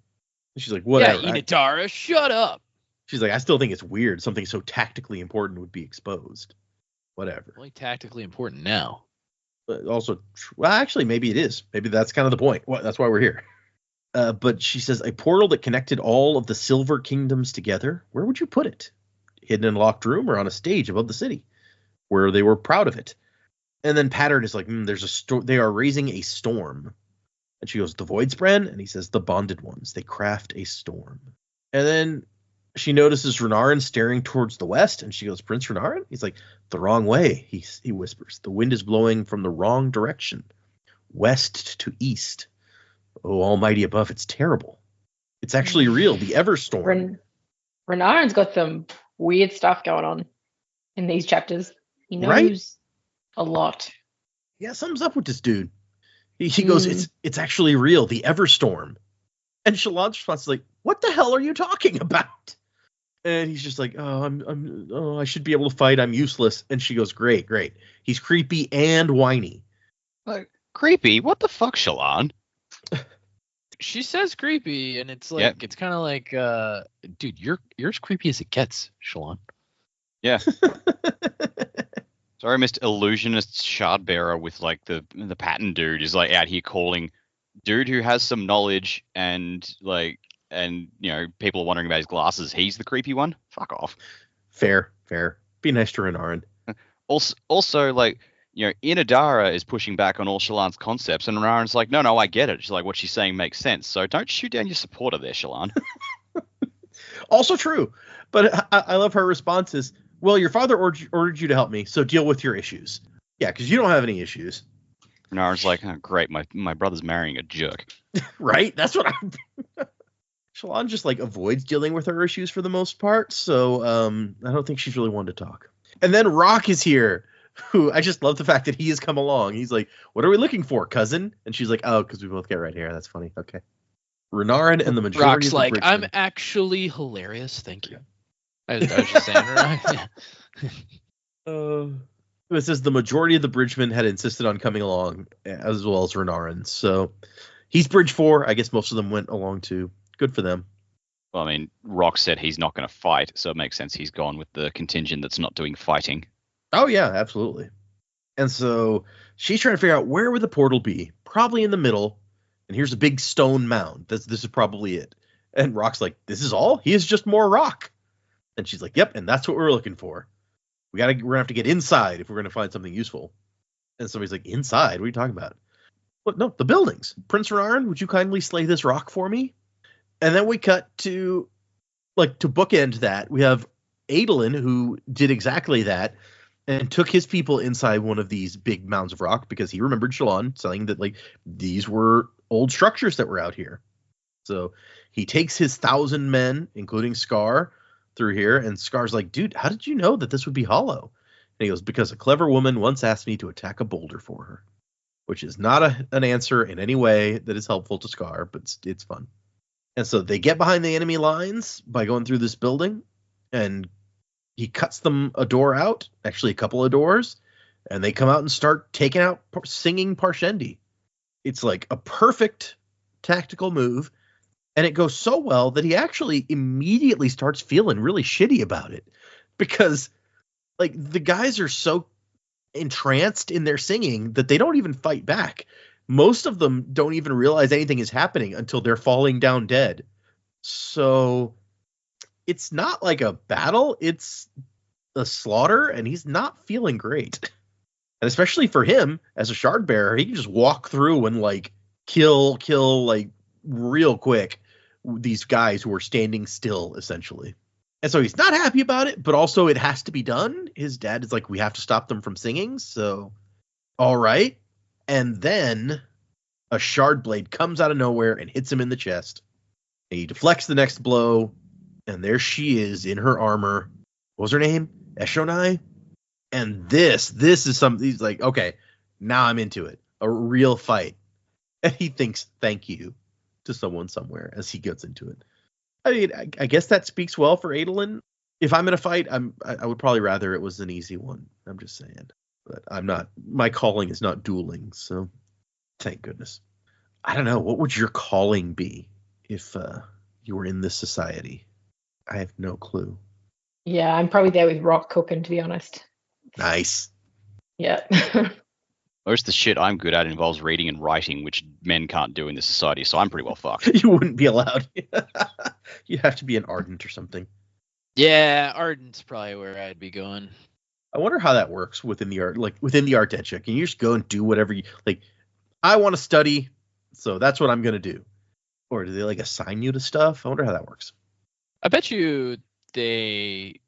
Speaker 1: And she's like, whatever.
Speaker 2: Yeah, Inadara, shut up.
Speaker 1: She's like, I still think it's weird. Something so tactically important would be exposed. Whatever.
Speaker 2: Only tactically important now.
Speaker 1: But also, well, actually, maybe it is. Maybe that's kind of the point. That's why we're here. But she says, a portal that connected all of the Silver Kingdoms together. Where would you put it? Hidden in a locked room or on a stage above the city? Where they were proud of it. And then Pattern is like, there's they are raising a storm. And she goes, the Voidspren? And he says, the Bonded Ones. They craft a storm. And then she notices Renarin staring towards the west, and she goes, Prince Renarin? He's like, the wrong way, he whispers. The wind is blowing from the wrong direction. West to east. Oh, almighty above, it's terrible. It's actually real, the Everstorm.
Speaker 3: Renarin's got some weird stuff going on in these chapters. He knows a lot.
Speaker 1: Yeah, something's up with this dude. He goes, it's actually real, the Everstorm. And Shallan's response is like, what the hell are you talking about? And he's just like, I should be able to fight. I'm useless. And she goes, great. He's creepy and whiny.
Speaker 4: Like, creepy? What the fuck, Shallan?
Speaker 2: She says creepy, and it's like, it's kind of like, dude, you're as creepy as it gets, Shallan.
Speaker 4: Yeah. Sorry, Mr. Illusionist Shardbearer with like the pattern dude is like out here calling dude who has some knowledge and people are wondering about his glasses. He's the creepy one. Fuck off.
Speaker 1: Fair. Be nice to Renarin.
Speaker 4: Also, like, Inadara is pushing back on all Shallan's concepts, and Renarin's like, no, I get it. She's like, what she's saying makes sense. So don't shoot down your supporter there, Shallan.
Speaker 1: Also true. But I love her responses. Well, your father ordered you to help me, so deal with your issues. Yeah, because you don't have any issues.
Speaker 4: Renarin's like, oh, great, my brother's marrying a jerk.
Speaker 1: Right? That's what I'm... Shallan just like avoids dealing with her issues for the most part, so I don't think she's really one to talk. And then Rock is here, who I just love the fact that he has come along. He's like, what are we looking for, cousin? And she's like, oh, because we both get red hair. That's funny. Okay. Renarin and the majority
Speaker 2: Rock's
Speaker 1: of the
Speaker 2: like,
Speaker 1: Bridgemen.
Speaker 2: I'm actually hilarious. Thank you. I was just saying, right?
Speaker 1: It says the majority of the Bridgemen had insisted on coming along, as well as Renarin. So he's Bridge 4. I guess most of them went along too. Good for them.
Speaker 4: Well, I mean, Rock said he's not going to fight, so it makes sense he's gone with the contingent that's not doing fighting.
Speaker 1: Oh, yeah, absolutely. And so she's trying to figure out where would the portal be. Probably in the middle. And here's a big stone mound. This is probably it. And Rock's like, this is all? He is just more rock. And she's like, yep, and that's what we're looking for. We're going to have to get inside if we're going to find something useful. And somebody's like, inside? What are you talking about? What? No, the buildings. Prince Renarin, would you kindly slay this rock for me? And then we cut to bookend that. We have Adolin, who did exactly that and took his people inside one of these big mounds of rock because he remembered Shalon saying that, like, these were old structures that were out here. So he takes his 1,000 men, including Scar, through here, and Scar's like, dude, how did you know that this would be hollow? And he goes, because a clever woman once asked me to attack a boulder for her, which is not an answer in any way that is helpful to Scar, but it's fun. And so they get behind the enemy lines by going through this building, and he cuts them a door out, actually a couple of doors, and they come out and start taking out singing Parshendi. It's like a perfect tactical move, and it goes so well that he actually immediately starts feeling really shitty about it, because like the guys are so entranced in their singing that they don't even fight back. Most of them don't even realize anything is happening until they're falling down dead. So it's not like a battle, it's a slaughter, and he's not feeling great. And especially for him as a shard bearer, he can just walk through and like kill like real quick these guys who are standing still, essentially. And so he's not happy about it, but also it has to be done. His dad is like, we have to stop them from singing. So, all right. And then a shard blade comes out of nowhere and hits him in the chest. And he deflects the next blow, and there she is in her armor. What was her name? Eshonai? And this is something, he's like, okay, now I'm into it. A real fight. And he thinks, thank you to someone somewhere as he gets into it. I mean, I guess that speaks well for Adolin. If I'm in a fight, I would probably rather it was an easy one. I'm just saying. But I'm not, my calling is not dueling, so thank goodness. I don't know, what would your calling be if you were in this society? I have no clue.
Speaker 3: Yeah, I'm probably there with rock cooking, to be honest.
Speaker 1: Nice.
Speaker 3: Yeah.
Speaker 4: Most of the shit I'm good at involves reading and writing, which men can't do in this society, so I'm pretty well fucked.
Speaker 1: You wouldn't be allowed. You'd have to be an Ardent or something.
Speaker 2: Yeah, Ardent's probably where I'd be going.
Speaker 1: I wonder how that works within the art, like within the Artentia. Can you just go and do whatever you like? I want to study, so that's what I'm going to do. Or do they like assign you to stuff? I wonder how that works.
Speaker 2: I bet you maybe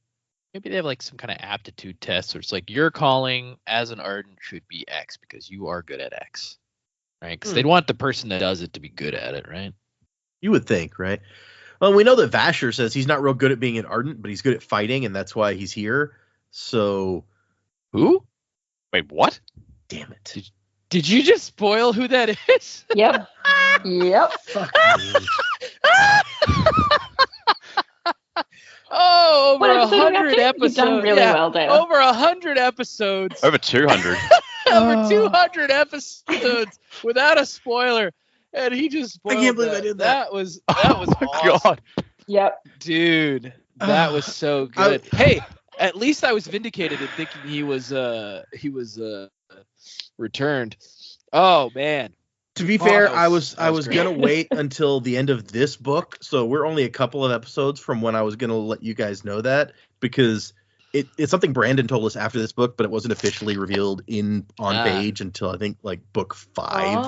Speaker 2: they have like some kind of aptitude test, or it's like your calling as an Ardent should be X because you are good at X, right? Because they'd want the person that does it to be good at it, right?
Speaker 1: You would think, right? Well, we know that Vasher says he's not real good at being an Ardent, but he's good at fighting, and that's why he's here. So,
Speaker 4: who? Wait, what?
Speaker 1: Damn it!
Speaker 2: Did you just spoil who that is?
Speaker 3: Yep. Yep.
Speaker 1: Fuck me.
Speaker 2: Oh, over 100 episodes.
Speaker 3: You've done really well, Dana.
Speaker 2: Over 100 episodes.
Speaker 4: Over 200.
Speaker 2: Over 200 episodes without a spoiler, and he just spoiled.
Speaker 1: I can't believe I did that.
Speaker 2: That was awesome.
Speaker 4: God.
Speaker 3: Yep.
Speaker 2: Dude, that was so good. Hey, at least I was vindicated in thinking he was returned. Oh man.
Speaker 1: To be fair, I was
Speaker 2: great.
Speaker 1: gonna wait until the end of this book, so we're only a couple of episodes from when I was gonna let you guys know that, because it's something Brandon told us after this book, but it wasn't officially revealed on page until I think like book 5.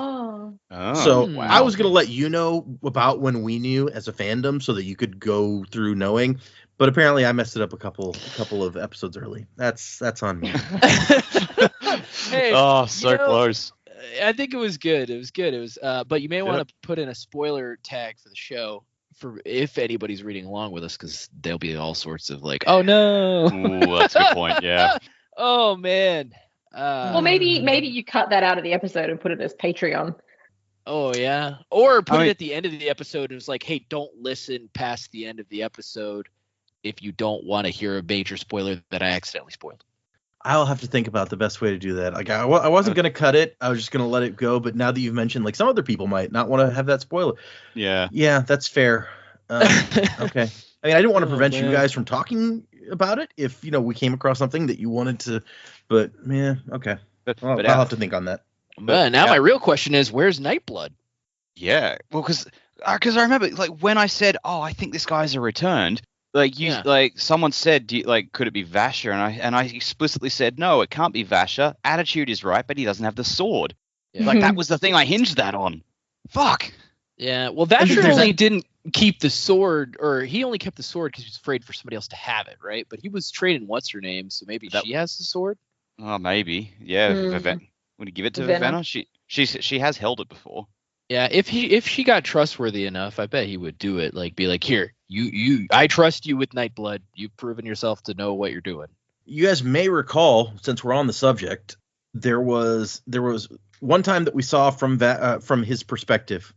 Speaker 1: So
Speaker 4: wow.
Speaker 1: I was gonna let you know about when we knew as a fandom, so that you could go through knowing. But apparently, I messed it up a couple of episodes early. That's on me.
Speaker 2: Hey,
Speaker 4: so close.
Speaker 2: I think it was good. It was but you may want to put in a spoiler tag for the show for if anybody's reading along with us, because there'll be all sorts of like, oh no.
Speaker 4: Ooh, that's a good point. Yeah.
Speaker 2: Oh man.
Speaker 3: Well, maybe you cut that out of the episode and put it as Patreon.
Speaker 2: Oh yeah. Or put it at the end of the episode and it's like, hey, don't listen past the end of the episode if you don't want to hear a major spoiler that I accidentally spoiled.
Speaker 1: I'll have to think about the best way to do that. Like I wasn't going to cut it. I was just going to let it go. But now that you've mentioned, like, some other people might not want to have that spoiler.
Speaker 4: Yeah.
Speaker 1: Yeah, that's fair. Okay. I mean, I didn't want to prevent you guys from talking about it if, we came across something that you wanted to. But, yeah, okay. I'll have to think on that.
Speaker 2: But now my real question is, where's Nightblood?
Speaker 4: Yeah. Well, because I remember, like, when I said, I think this guy's a returned. Like someone said, could it be Vasher? And I explicitly said, no, it can't be Vasher. Attitude is right, but he doesn't have the sword.
Speaker 2: Yeah.
Speaker 4: Like that was the thing I hinged that on. Fuck.
Speaker 2: Yeah. Well, Vasher only didn't keep the sword, or he only kept the sword because he was afraid for somebody else to have it, right? But he was training what's her name, so maybe she has the sword.
Speaker 4: Oh, maybe. Yeah.
Speaker 3: Mm.
Speaker 4: Would he give it to
Speaker 3: Vivenna.
Speaker 4: Vivenna? She has held it before.
Speaker 2: Yeah, if she got trustworthy enough, I bet he would do it. Like, be like, here, I trust you with Nightblood. You've proven yourself to know what you're doing.
Speaker 1: You guys may recall, since we're on the subject, there was one time that we saw from his perspective,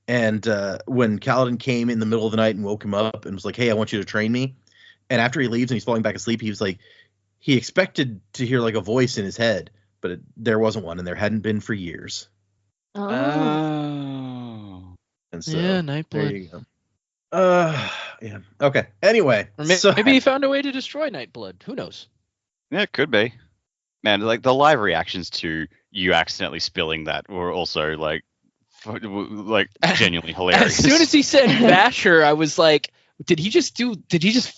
Speaker 1: and when Kaladin came in the middle of the night and woke him up and was like, "Hey, I want you to train me," and after he leaves and he's falling back asleep, he was like, he expected to hear like a voice in his head, but there wasn't one, and there hadn't been for years.
Speaker 3: Oh.
Speaker 1: And so,
Speaker 2: Yeah,
Speaker 1: there
Speaker 2: Nightblood.
Speaker 1: you go. Yeah. Okay. Anyway,
Speaker 2: Or
Speaker 1: so
Speaker 2: maybe he found a way to destroy Nightblood. Who knows?
Speaker 4: Yeah, it could be. Man, like the live reactions to you accidentally spilling that were also like genuinely hilarious.
Speaker 2: As soon as he said Vasher, I was like, did he just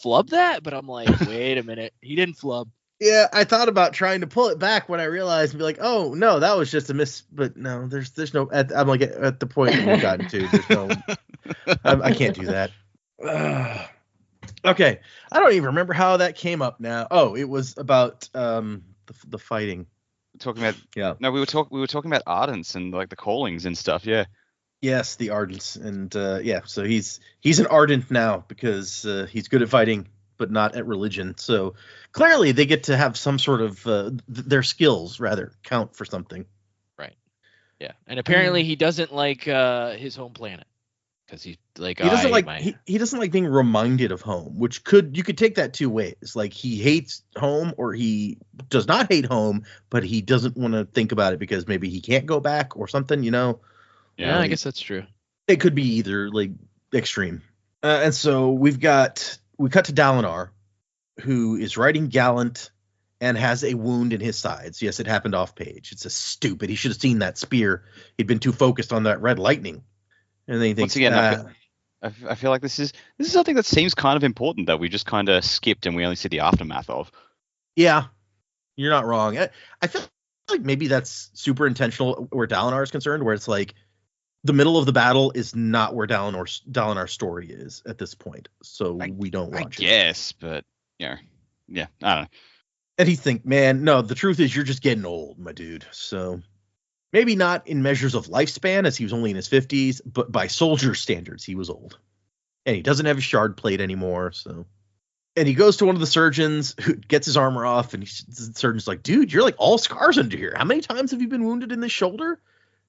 Speaker 2: flub that? But I'm like, wait a minute, he didn't flub.
Speaker 1: yeah, I thought about trying to pull it back when I realized and be like, oh no, that was just a miss. But no, there's no. I'm like at the point that we've gotten to. There's no. I can't do that. Okay, I don't even remember how that came up now. Oh, it was about the fighting.
Speaker 4: Talking about
Speaker 1: Yeah.
Speaker 4: we were talking about Ardents and like the callings and stuff. Yeah.
Speaker 1: Yes, the Ardents, and yeah, so he's an Ardent now because he's good at fighting, but not at religion. So clearly, they get to have some sort of their skills rather count for something.
Speaker 2: Right. Yeah. And apparently he doesn't like his home planet because he's like,
Speaker 1: He doesn't he doesn't like being reminded of home, which you could take that two ways. Like he hates home, or he does not hate home, but he doesn't want to think about it because maybe he can't go back or something.
Speaker 2: Yeah, I guess that's true.
Speaker 1: It could be either like extreme. And so we cut to Dalinar, who is riding Gallant and has a wound in his sides. Yes, it happened off page. It's a stupid. He should have seen that spear. He'd been too focused on that red lightning. And then he thinks,
Speaker 4: Once again, I feel like this is something that seems kind of important that we just kind of skipped and we only see the aftermath of.
Speaker 1: yeah, you're not wrong. I feel like maybe that's super intentional where Dalinar is concerned, where it's like, the middle of the battle is not where Dalinar's story is at this point, so we don't watch it.
Speaker 4: Yes, but yeah, I don't know.
Speaker 1: And he think, man, no, the truth is you're just getting old, my dude. So maybe not in measures of lifespan, as he was only in his 50s, but by soldier standards, he was old. And he doesn't have a shard plate anymore, so. And he goes to one of the surgeons who gets his armor off, and the surgeon's like, dude, you're like all scars under here. How many times have you been wounded in this shoulder?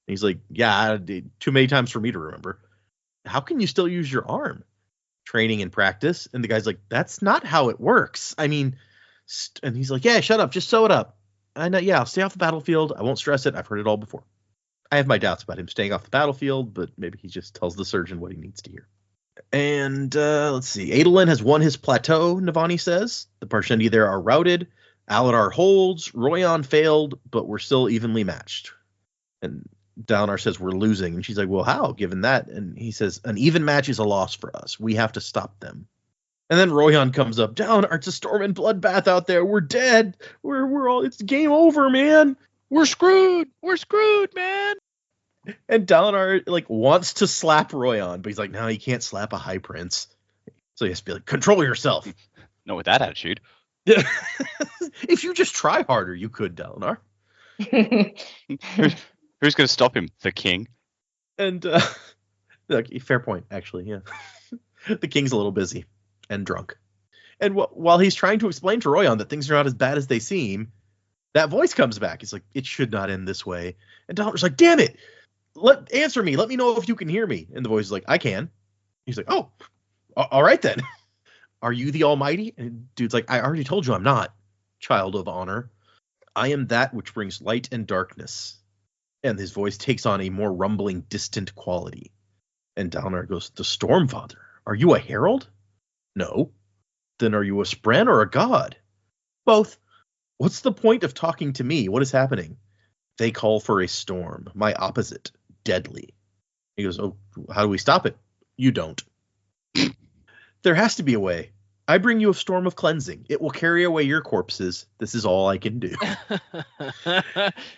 Speaker 1: He's like, yeah, too many times for me to remember. How can you still use your arm? Training and practice. And the guy's like, that's not how it works. I mean, and he's like, yeah, shut up. Just sew it up. I know. Yeah, I'll stay off the battlefield. I won't stress it. I've heard it all before. I have my doubts about him staying off the battlefield, but maybe he just tells the surgeon what he needs to hear. And let's see. Adolin has won his plateau, Navani says. The Parshendi there are routed. Aladar holds. Royan failed, but we're still evenly matched. And Dalinar says we're losing, and she's like, well, how, given that? And he says, an even match is a loss for us. We have to stop them. And then Royan comes up, Dalinar, it's a storm and bloodbath out there. We're dead. We're all, it's game over, man.
Speaker 2: We're screwed, man.
Speaker 1: And Dalinar like wants to slap Royan, but he's like, no, you can't slap a high prince. So he has to be like, control yourself.
Speaker 4: Not with that attitude.
Speaker 1: Yeah. If you just try harder, you could, Dalinar.
Speaker 4: Who's going to stop him? The king.
Speaker 1: And fair point, actually. Yeah, the king's a little busy and drunk. And while he's trying to explain to Royan that things are not as bad as they seem, that voice comes back. He's like, it should not end this way. And Dalinar's like, damn it! Answer me. Let me know if you can hear me. And the voice is like, I can. He's like, oh, all right then. Are you the Almighty? And dude's like, I already told you I'm not. Child of honor. I am that which brings light and darkness. And his voice takes on a more rumbling, distant quality. And Dalinar goes, the Stormfather. Are you a herald? No. Then are you a Spren or a god? Both. What's the point of talking to me? What is happening? They call for a storm. My opposite. Deadly. He goes, oh, how do we stop it? You don't. There has to be a way. I bring you a storm of cleansing. It will carry away your corpses. This is all I can do.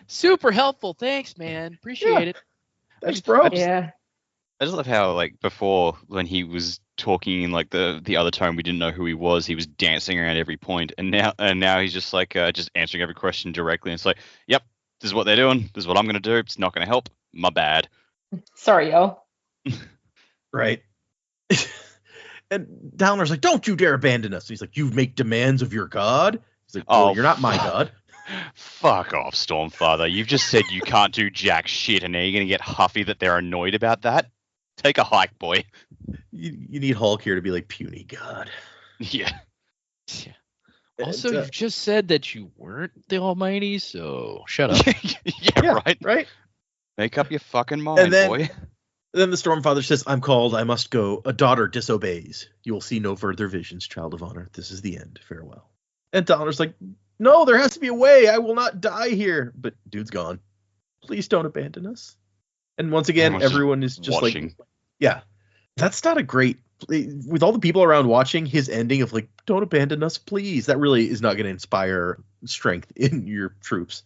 Speaker 2: Super helpful. Thanks, man. Appreciate it.
Speaker 1: Thanks, bro.
Speaker 3: Yeah.
Speaker 4: I just love how, like, before, when he was talking in, like, the other tone, we didn't know who he was dancing around every point, and now he's just, like, just answering every question directly, and it's like, yep, this is what they're doing, this is what I'm going to do, it's not going to help, my bad.
Speaker 3: Sorry, y'all.
Speaker 1: Right. And Downer's like, don't you dare abandon us. He's like, you make demands of your god? He's like, well, you're not my god.
Speaker 4: Fuck off, Stormfather. You've just said you can't do jack shit, and now you're going to get huffy that they're annoyed about that? Take a hike, boy.
Speaker 1: You need Hulk here to be like, puny god.
Speaker 4: Yeah.
Speaker 2: Also,
Speaker 1: And,
Speaker 2: you've just said that you weren't the Almighty, so shut up.
Speaker 4: yeah, right.
Speaker 1: Right.
Speaker 4: Make up your fucking mind,
Speaker 1: And then,
Speaker 4: boy.
Speaker 1: Then the Stormfather says, I'm called, I must go. A daughter disobeys. You will see no further visions, child of honor. This is the end. Farewell. And Donner's like, no, there has to be a way. I will not die here. But dude's gone. Please don't abandon us. And once again, everyone is just
Speaker 4: watching.
Speaker 1: Like, yeah, that's not a great, with all the people around watching, his ending of like, don't abandon us, please. That really is not going to inspire strength in your troops.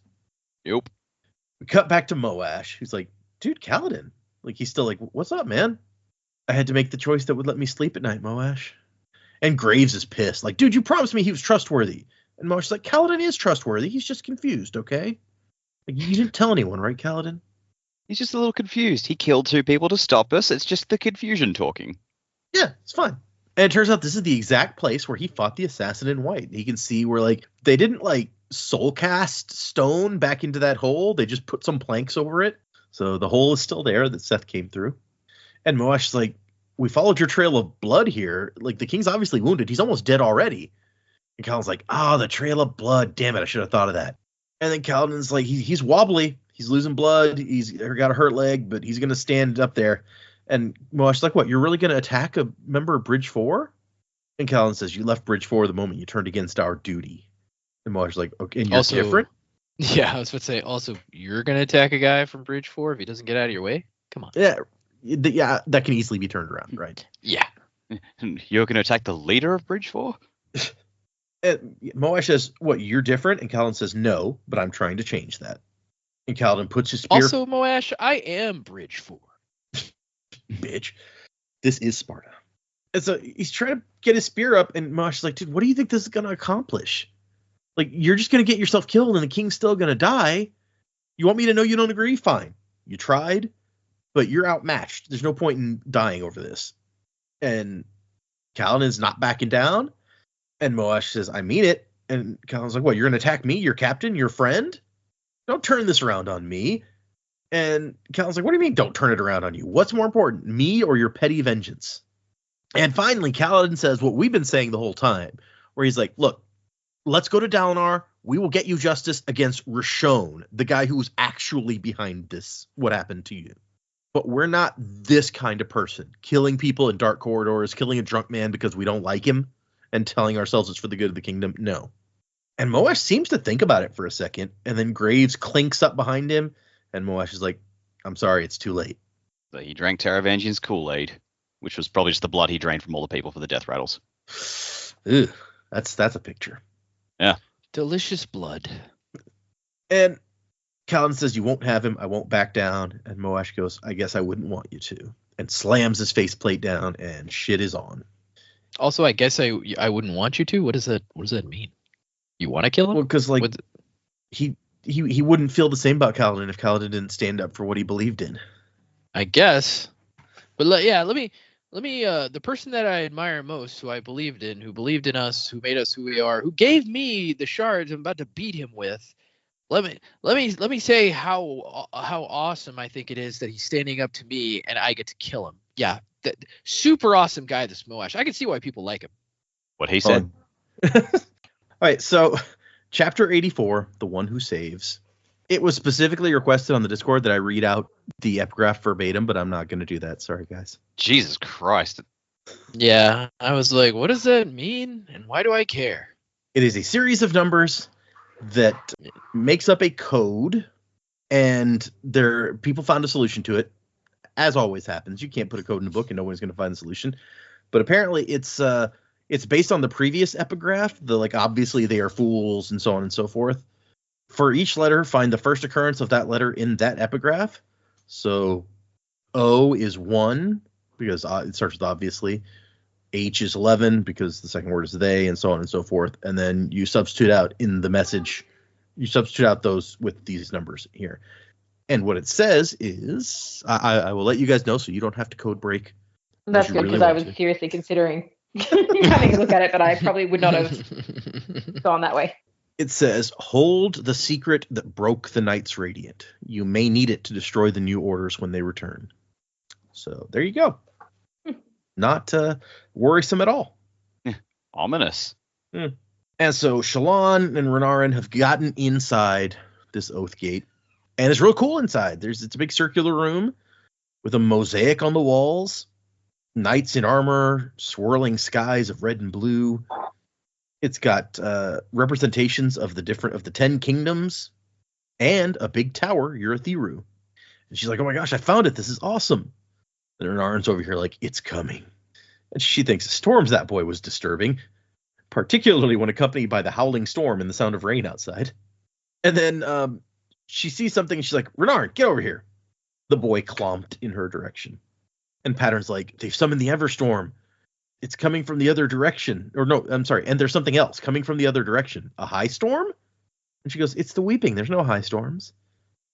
Speaker 4: Nope.
Speaker 1: We cut back to Moash, who's like, dude, Kaladin. Like, he's still like, what's up, man? I had to make the choice that would let me sleep at night, Moash. And Graves is pissed. Like, dude, you promised me he was trustworthy. And Moash's like, Kaladin is trustworthy. He's just confused, okay? Like, you didn't tell anyone, right, Kaladin?
Speaker 4: He's just a little confused. He killed 2 people to stop us. It's just the confusion talking.
Speaker 1: Yeah, it's fine. And it turns out this is the exact place where he fought the assassin in white. He can see where, like, they didn't, like, soul cast stone back into that hole. They just put some planks over it. So the hole is still there that Seth came through. And Moash is like, we followed your trail of blood here. Like, the king's obviously wounded. He's almost dead already. And Kaladin's like, the trail of blood. Damn it, I should have thought of that. And then Kaladin's like, he's wobbly. He's losing blood. He's got a hurt leg, but he's going to stand up there. And Moash's like, what, you're really going to attack a member of Bridge 4? And Kaladin says, you left Bridge 4 the moment you turned against our duty. And Moash's like, okay, and you're
Speaker 2: Also,
Speaker 1: different?
Speaker 2: Yeah, I was about to say, also, you're going to attack a guy from Bridge 4 if he doesn't get out of your way? Come on.
Speaker 1: Yeah, that can easily be turned around, right?
Speaker 2: Yeah.
Speaker 4: You're going to attack the leader of Bridge 4?
Speaker 1: And Moash says, what, you're different? And Kaladin says, no, but I'm trying to change that. And Kaladin puts his spear...
Speaker 2: Also, Moash, I am Bridge 4.
Speaker 1: Bitch. This is Sparta. And so he's trying to get his spear up, and Moash is like, dude, what do you think this is going to accomplish? Like, you're just going to get yourself killed, and the king's still going to die. You want me to know you don't agree? Fine. You tried, but you're outmatched. There's no point in dying over this. And Kaladin's not backing down. And Moash says, I mean it. And Kaladin's like, what, you're going to attack me, your captain, your friend? Don't turn this around on me. And Kaladin's like, what do you mean don't turn it around on you? What's more important, me or your petty vengeance? And finally, Kaladin says what we've been saying the whole time, where he's like, look, let's go to Dalinar. We will get you justice against Rashon, the guy who was actually behind this, what happened to you. But we're not this kind of person, killing people in dark corridors, killing a drunk man because we don't like him, and telling ourselves it's for the good of the kingdom. No. And Moash seems to think about it for a second, and then Graves clinks up behind him, and Moash is like, I'm sorry, it's too late.
Speaker 4: So he drank Taravangian's Kool-Aid, which was probably just the blood he drained from all the people for the death rattles.
Speaker 1: Ugh, that's a picture.
Speaker 4: Yeah.
Speaker 2: Delicious blood.
Speaker 1: And Kaladin says, you won't have him. I won't back down. And Moash goes, I guess I wouldn't want you to. And slams his faceplate down, and shit is on.
Speaker 2: Also, I guess I wouldn't want you to? What does that mean? You want to kill him?
Speaker 1: Well, because, like, he wouldn't feel the same about Kaladin if Kaladin didn't stand up for what he believed in.
Speaker 2: I guess. But let me the person that I admire most, who I believed in, who believed in us, who made us who we are, who gave me the shards I'm about to beat him with. Let me say how awesome I think it is that he's standing up to me and I get to kill him. Yeah, that super awesome guy, this Moash. I can see why people like him.
Speaker 4: What he said.
Speaker 1: All right, so chapter 84, The One Who Saves. It was specifically requested on the Discord that I read out the epigraph verbatim, but I'm not going to do that. Sorry, guys.
Speaker 4: Jesus Christ.
Speaker 2: Yeah, I was like, what does that mean? And why do I care?
Speaker 1: It is a series of numbers that makes up a code, and people found a solution to it. As always happens, you can't put a code in a book and nobody's going to find the solution. But apparently it's based on the previous epigraph, obviously they are fools and so on and so forth. For each letter, find the first occurrence of that letter in that epigraph. So O is 1 because it starts with obviously. H is 11 because the second word is they, and so on and so forth. And then you substitute out in the message, you substitute out those with these numbers here. And what it says is, I will let you guys know so you don't have to code break.
Speaker 3: That's good, because I was seriously considering having a look at it, but I probably would not have gone that way.
Speaker 1: It says, hold the secret that broke the Knights Radiant. You may need it to destroy the new orders when they return. So there you go. Not worrisome at all.
Speaker 4: Ominous.
Speaker 1: And so Shallan and Renarin have gotten inside this Oath Gate. And it's real cool inside. It's a big circular room with a mosaic on the walls. Knights in armor, swirling skies of red and blue. It's got representations of the 10 kingdoms and a big tower, Urithiru. And she's like, oh my gosh, I found it. This is awesome. And Renarin's over here like, it's coming. And she thinks storms that boy was disturbing, particularly when accompanied by the howling storm and the sound of rain outside. And then she sees something and she's like, Renarin, get over here. The boy clomped in her direction. And Pattern's like, they've summoned the Everstorm. It's coming from the other direction. Or no, I'm sorry. And there's something else coming from the other direction. A high storm? And she goes, it's the weeping. There's no high storms.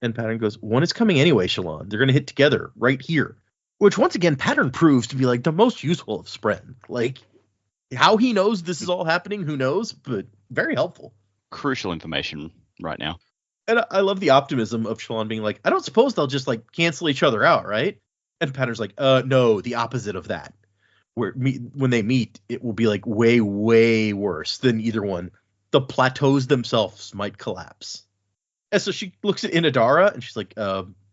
Speaker 1: And Pattern goes, one is coming anyway, Shallan. They're going to hit together right here. Which, once again, Pattern proves to be, like, the most useful of Spren. Like, how he knows this is all happening, who knows? But very helpful.
Speaker 4: Crucial information right now.
Speaker 1: And I love the optimism of Shallan being like, I don't suppose they'll just, like, cancel each other out, right? And Pattern's like, no, the opposite of that. When they meet, it will be, like, way, way worse than either one. The plateaus themselves might collapse. And so she looks at Inadara, and she's like,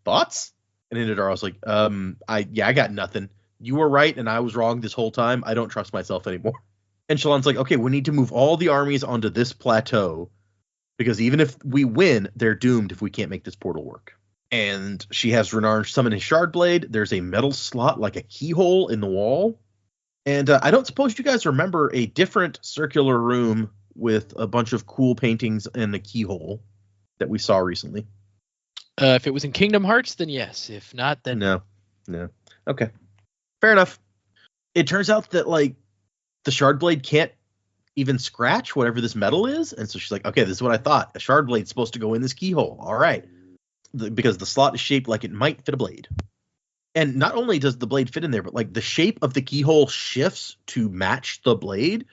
Speaker 1: thoughts? And Inadara's like, I got nothing. You were right, and I was wrong this whole time. I don't trust myself anymore. And Shallan's like, okay, we need to move all the armies onto this plateau, because even if we win, they're doomed if we can't make this portal work. And she has Renarin summon his Shardblade. There's a metal slot, like a keyhole in the wall. And I don't suppose you guys remember a different circular room with a bunch of cool paintings and a keyhole that we saw recently.
Speaker 2: If it was in Kingdom Hearts, then yes. If not, then
Speaker 1: no. Okay, fair enough. It turns out that like the Shardblade can't even scratch whatever this metal is, and so she's like, okay, this is what I thought. A Shardblade's supposed to go in this keyhole. All right, because the slot is shaped like it might fit a blade. And not only does the blade fit in there, but like the shape of the keyhole shifts to match the blade,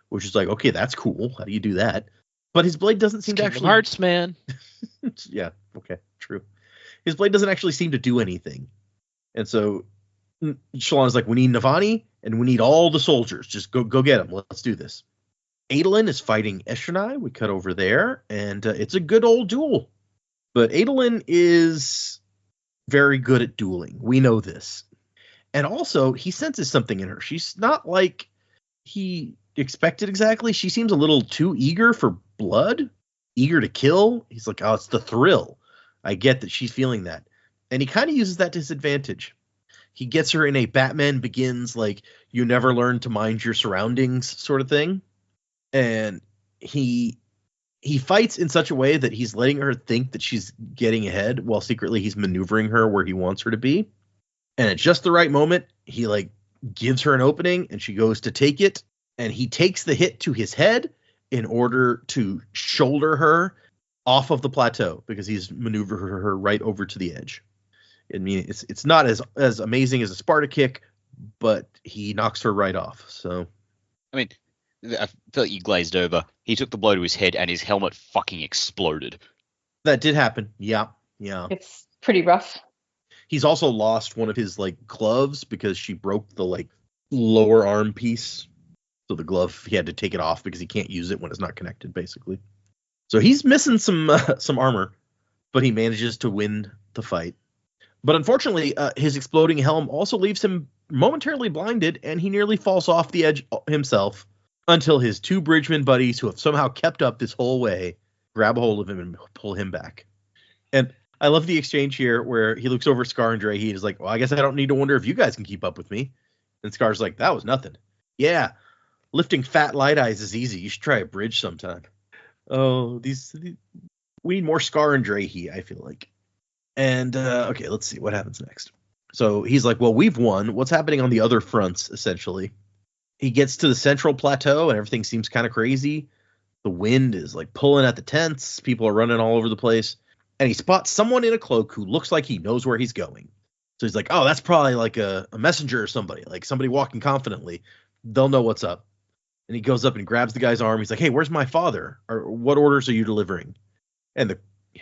Speaker 1: which is like, okay, that's cool. How do you do that? But his blade doesn't seem to
Speaker 2: Kingdom
Speaker 1: actually.
Speaker 2: Hearts, man.
Speaker 1: Yeah. Okay. True. His blade doesn't actually seem to do anything, and so Shallan's like, we need Navani and we need all the soldiers. Just go get them. Let's do this. Adolin is fighting Eshonai. We cut over there, and it's a good old duel. But Adolin is very good at dueling. We know this. And also, he senses something in her. She's not like he expected exactly. She seems a little too eager for blood, eager to kill. He's like, oh, it's the thrill. I get that she's feeling that. And he kind of uses that to his advantage. He gets her in a Batman Begins, like, you never learn to mind your surroundings sort of thing. And he fights in such a way that he's letting her think that she's getting ahead while secretly he's maneuvering her where he wants her to be. And at just the right moment, he like gives her an opening and she goes to take it. And he takes the hit to his head in order to shoulder her off of the plateau because he's maneuvered her right over to the edge. I mean, it's not as amazing as a Sparta kick, but he knocks her right off. So,
Speaker 4: I mean, I feel like you glazed over. He took the blow to his head and his helmet fucking exploded.
Speaker 1: That did happen. Yeah.
Speaker 3: It's pretty rough.
Speaker 1: He's also lost one of his like gloves because she broke the like lower arm piece. So the glove, he had to take it off because he can't use it when it's not connected, basically. So he's missing some armor, but he manages to win the fight. But unfortunately, his exploding helm also leaves him momentarily blinded, and he nearly falls off the edge himself until his two bridgeman buddies, who have somehow kept up this whole way, grab a hold of him and pull him back. And I love the exchange here where he looks over at Scar and Drahe. He's like, well, I guess I don't need to wonder if you guys can keep up with me. And Scar's like, that was nothing. Yeah, lifting fat light eyes is easy. You should try a bridge sometime. Oh, we need more Scar and Drahe, I feel like. And, okay, let's see what happens next. So he's like, well, we've won. What's happening on the other fronts, essentially? He gets to the central plateau and everything seems kind of crazy. The wind is like pulling at the tents. People are running all over the place. And he spots someone in a cloak who looks like he knows where he's going. So he's like, oh, that's probably like a messenger or somebody, like somebody walking confidently. They'll know what's up. And he goes up and grabs the guy's arm. He's like, hey, where's my father? Or what orders are you delivering? And the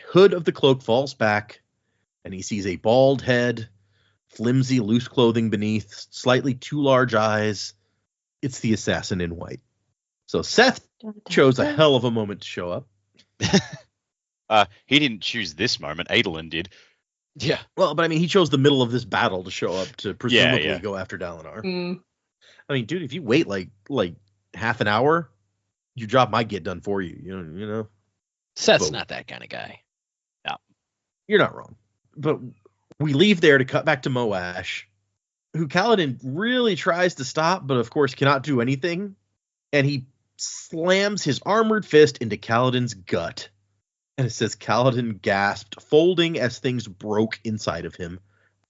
Speaker 1: hood of the cloak falls back, and he sees a bald head, flimsy, loose clothing beneath, slightly too large eyes. It's the assassin in white. So Seth chose a hell of a moment to show up.
Speaker 4: He didn't choose this moment. Adolin did.
Speaker 2: Yeah.
Speaker 1: Well, but I mean, he chose the middle of this battle to show up to presumably go after Dalinar. I mean, dude, if you wait like half an hour, your job might get done for you. You know.
Speaker 2: Seth's not that kind of guy.
Speaker 1: No, you're not wrong. But we leave there to cut back to Moash, who Kaladin really tries to stop, but of course cannot do anything. And he slams his armored fist into Kaladin's gut. And it says Kaladin gasped, folding as things broke inside of him.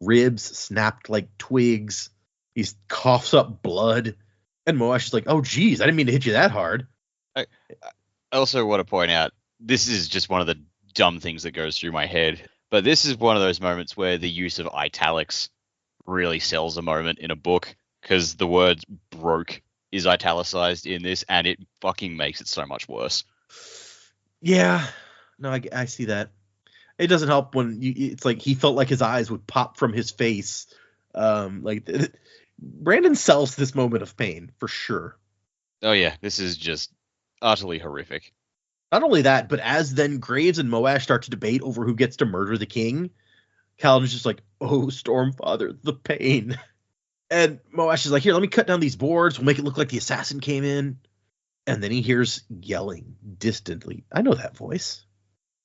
Speaker 1: Ribs snapped like twigs. He coughs up blood. And Moash is like, oh, geez, I didn't mean to hit you that hard.
Speaker 4: I also want to point out, this is just one of the dumb things that goes through my head. But this is one of those moments where the use of italics really sells a moment in a book, because the word broke is italicized in this, and it fucking makes it so much worse.
Speaker 1: Yeah. No, I see that. It doesn't help when it's like he felt like his eyes would pop from his face. Brandon sells this moment of pain for sure.
Speaker 4: Oh yeah, this is just utterly horrific.
Speaker 1: Not only that, but as then Graves and Moash start to debate over who gets to murder the king, Kaladin's just like, oh, Stormfather, the pain. And Moash is like, here, let me cut down these boards. We'll make it look like the assassin came in. And then he hears yelling distantly. I know that voice.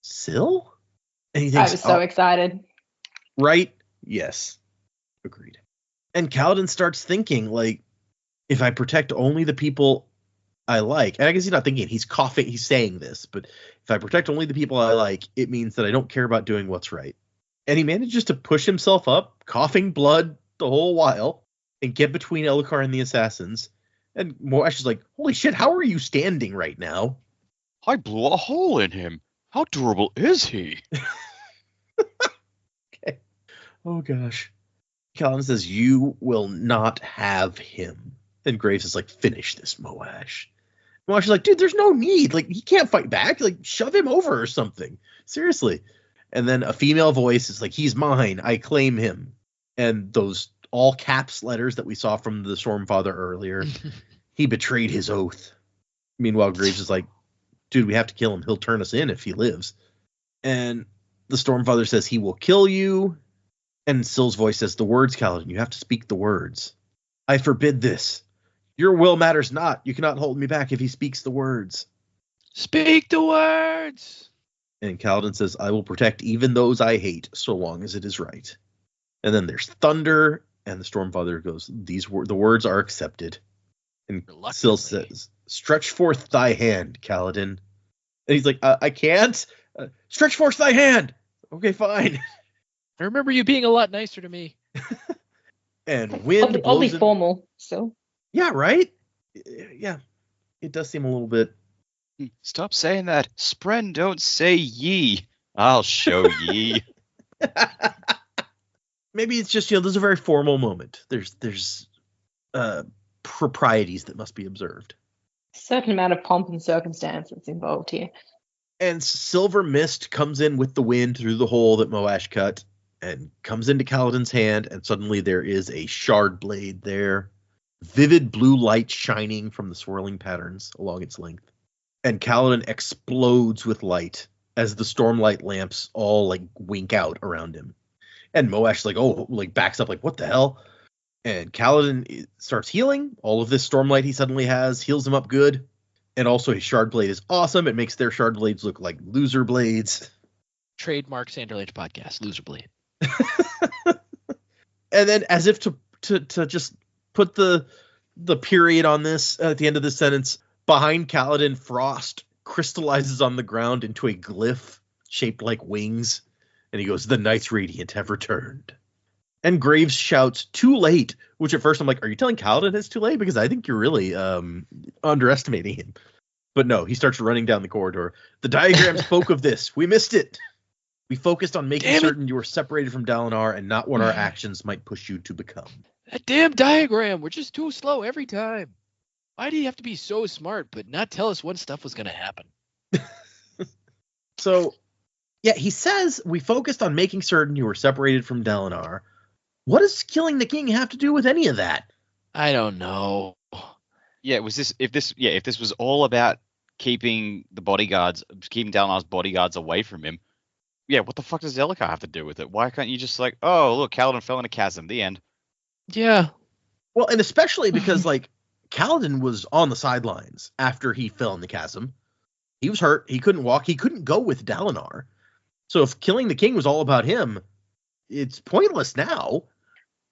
Speaker 1: Syl? And he thinks,
Speaker 3: I was so excited.
Speaker 1: Right? Yes. Agreed. And Kaladin starts thinking, like, if I protect only the people I like, and I guess he's not thinking, he's coughing, he's saying this, but if I protect only the people I like, it means that I don't care about doing what's right. And he manages to push himself up, coughing blood the whole while, and get between Elhokar and the assassins. And Moash is like, holy shit, how are you standing right now?
Speaker 4: I blew a hole in him. How durable is he?
Speaker 1: Okay. Oh, gosh. Kaladin says, you will not have him. And Graves is like, finish this, Moash. Moash is like, dude, there's no need. Like, he can't fight back. Like, shove him over or something. Seriously. And then a female voice is like, he's mine. I claim him. And those all caps letters that we saw from the Stormfather earlier, he betrayed his oath. Meanwhile, Graves is like, dude, we have to kill him. He'll turn us in if he lives. And the Stormfather says he will kill you. And Syl's voice says, the words, Kaladin, you have to speak the words. I forbid this. Your will matters not. You cannot hold me back if he speaks the words.
Speaker 2: Speak the words.
Speaker 1: And Kaladin says, I will protect even those I hate, so long as it is right. And then there's thunder, and the Stormfather goes, the words are accepted. And Syl says, stretch forth thy hand, Kaladin. And he's like, I can't. Stretch forth thy hand. Okay, fine.
Speaker 2: I remember you being a lot nicer to me.
Speaker 1: And wind blows
Speaker 3: oddly formal, so.
Speaker 1: Yeah, right? Yeah, it does seem a little bit.
Speaker 4: Stop saying that. Spren, don't say ye. I'll show ye.
Speaker 1: Maybe it's just, there's a very formal moment. There's proprieties that must be observed.
Speaker 3: A certain amount of pomp and circumstance that's involved here.
Speaker 1: And silver mist comes in with the wind through the hole that Moash cut and comes into Kaladin's hand, and suddenly there is a shard blade there. Vivid blue light shining from the swirling patterns along its length. And Kaladin explodes with light as the stormlight lamps all like wink out around him. And Moash backs up like, what the hell? And Kaladin starts healing. All of this stormlight he suddenly has heals him up good. And also his shard blade is awesome. It makes their shard blades look like loser blades.
Speaker 2: Trademark Sanderlanche podcast, loser blade.
Speaker 1: And then as if to just put the period on this at the end of this sentence, behind Kaladin, frost crystallizes on the ground into a glyph shaped like wings. And he goes, the Knights Radiant have returned. And Graves shouts, "Too late," which at first I'm like, are you telling Kaladin it's too late? Because I think you're really underestimating him. But no, he starts running down the corridor. "The diagram spoke of this. We missed it. We focused on making certain you were separated from Dalinar and not what our actions might push you to become."
Speaker 2: That damn diagram. We're just too slow every time. Why do you have to be so smart but not tell us when stuff was going to happen?
Speaker 1: So, yeah, he says, "We focused on making certain you were separated from Dalinar." What does killing the king have to do with any of that?
Speaker 2: I don't know.
Speaker 4: Yeah, if this was all about keeping Dalinar's bodyguards away from him, yeah, what the fuck does Elhokar have to do with it? Why can't you just like, oh, look, Kaladin fell in a chasm, the end.
Speaker 2: Yeah.
Speaker 1: Well, and especially because, like, Kaladin was on the sidelines after he fell in the chasm. He was hurt. He couldn't walk. He couldn't go with Dalinar. So if killing the king was all about him, it's pointless now.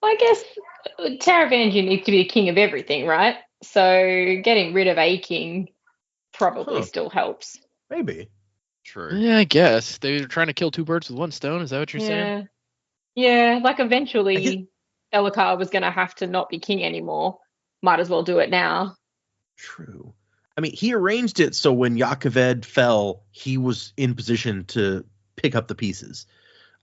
Speaker 3: Well, I guess Taravangian needs to be the king of everything, right? So getting rid of a king probably still helps.
Speaker 1: Maybe.
Speaker 4: True.
Speaker 2: Yeah, I guess. They're trying to kill two birds with one stone. Is that what you're saying?
Speaker 3: Yeah, like eventually Elhokar was going to have to not be king anymore. Might as well do it now.
Speaker 1: True. I mean, he arranged it so when Yakoved fell, he was in position to pick up the pieces.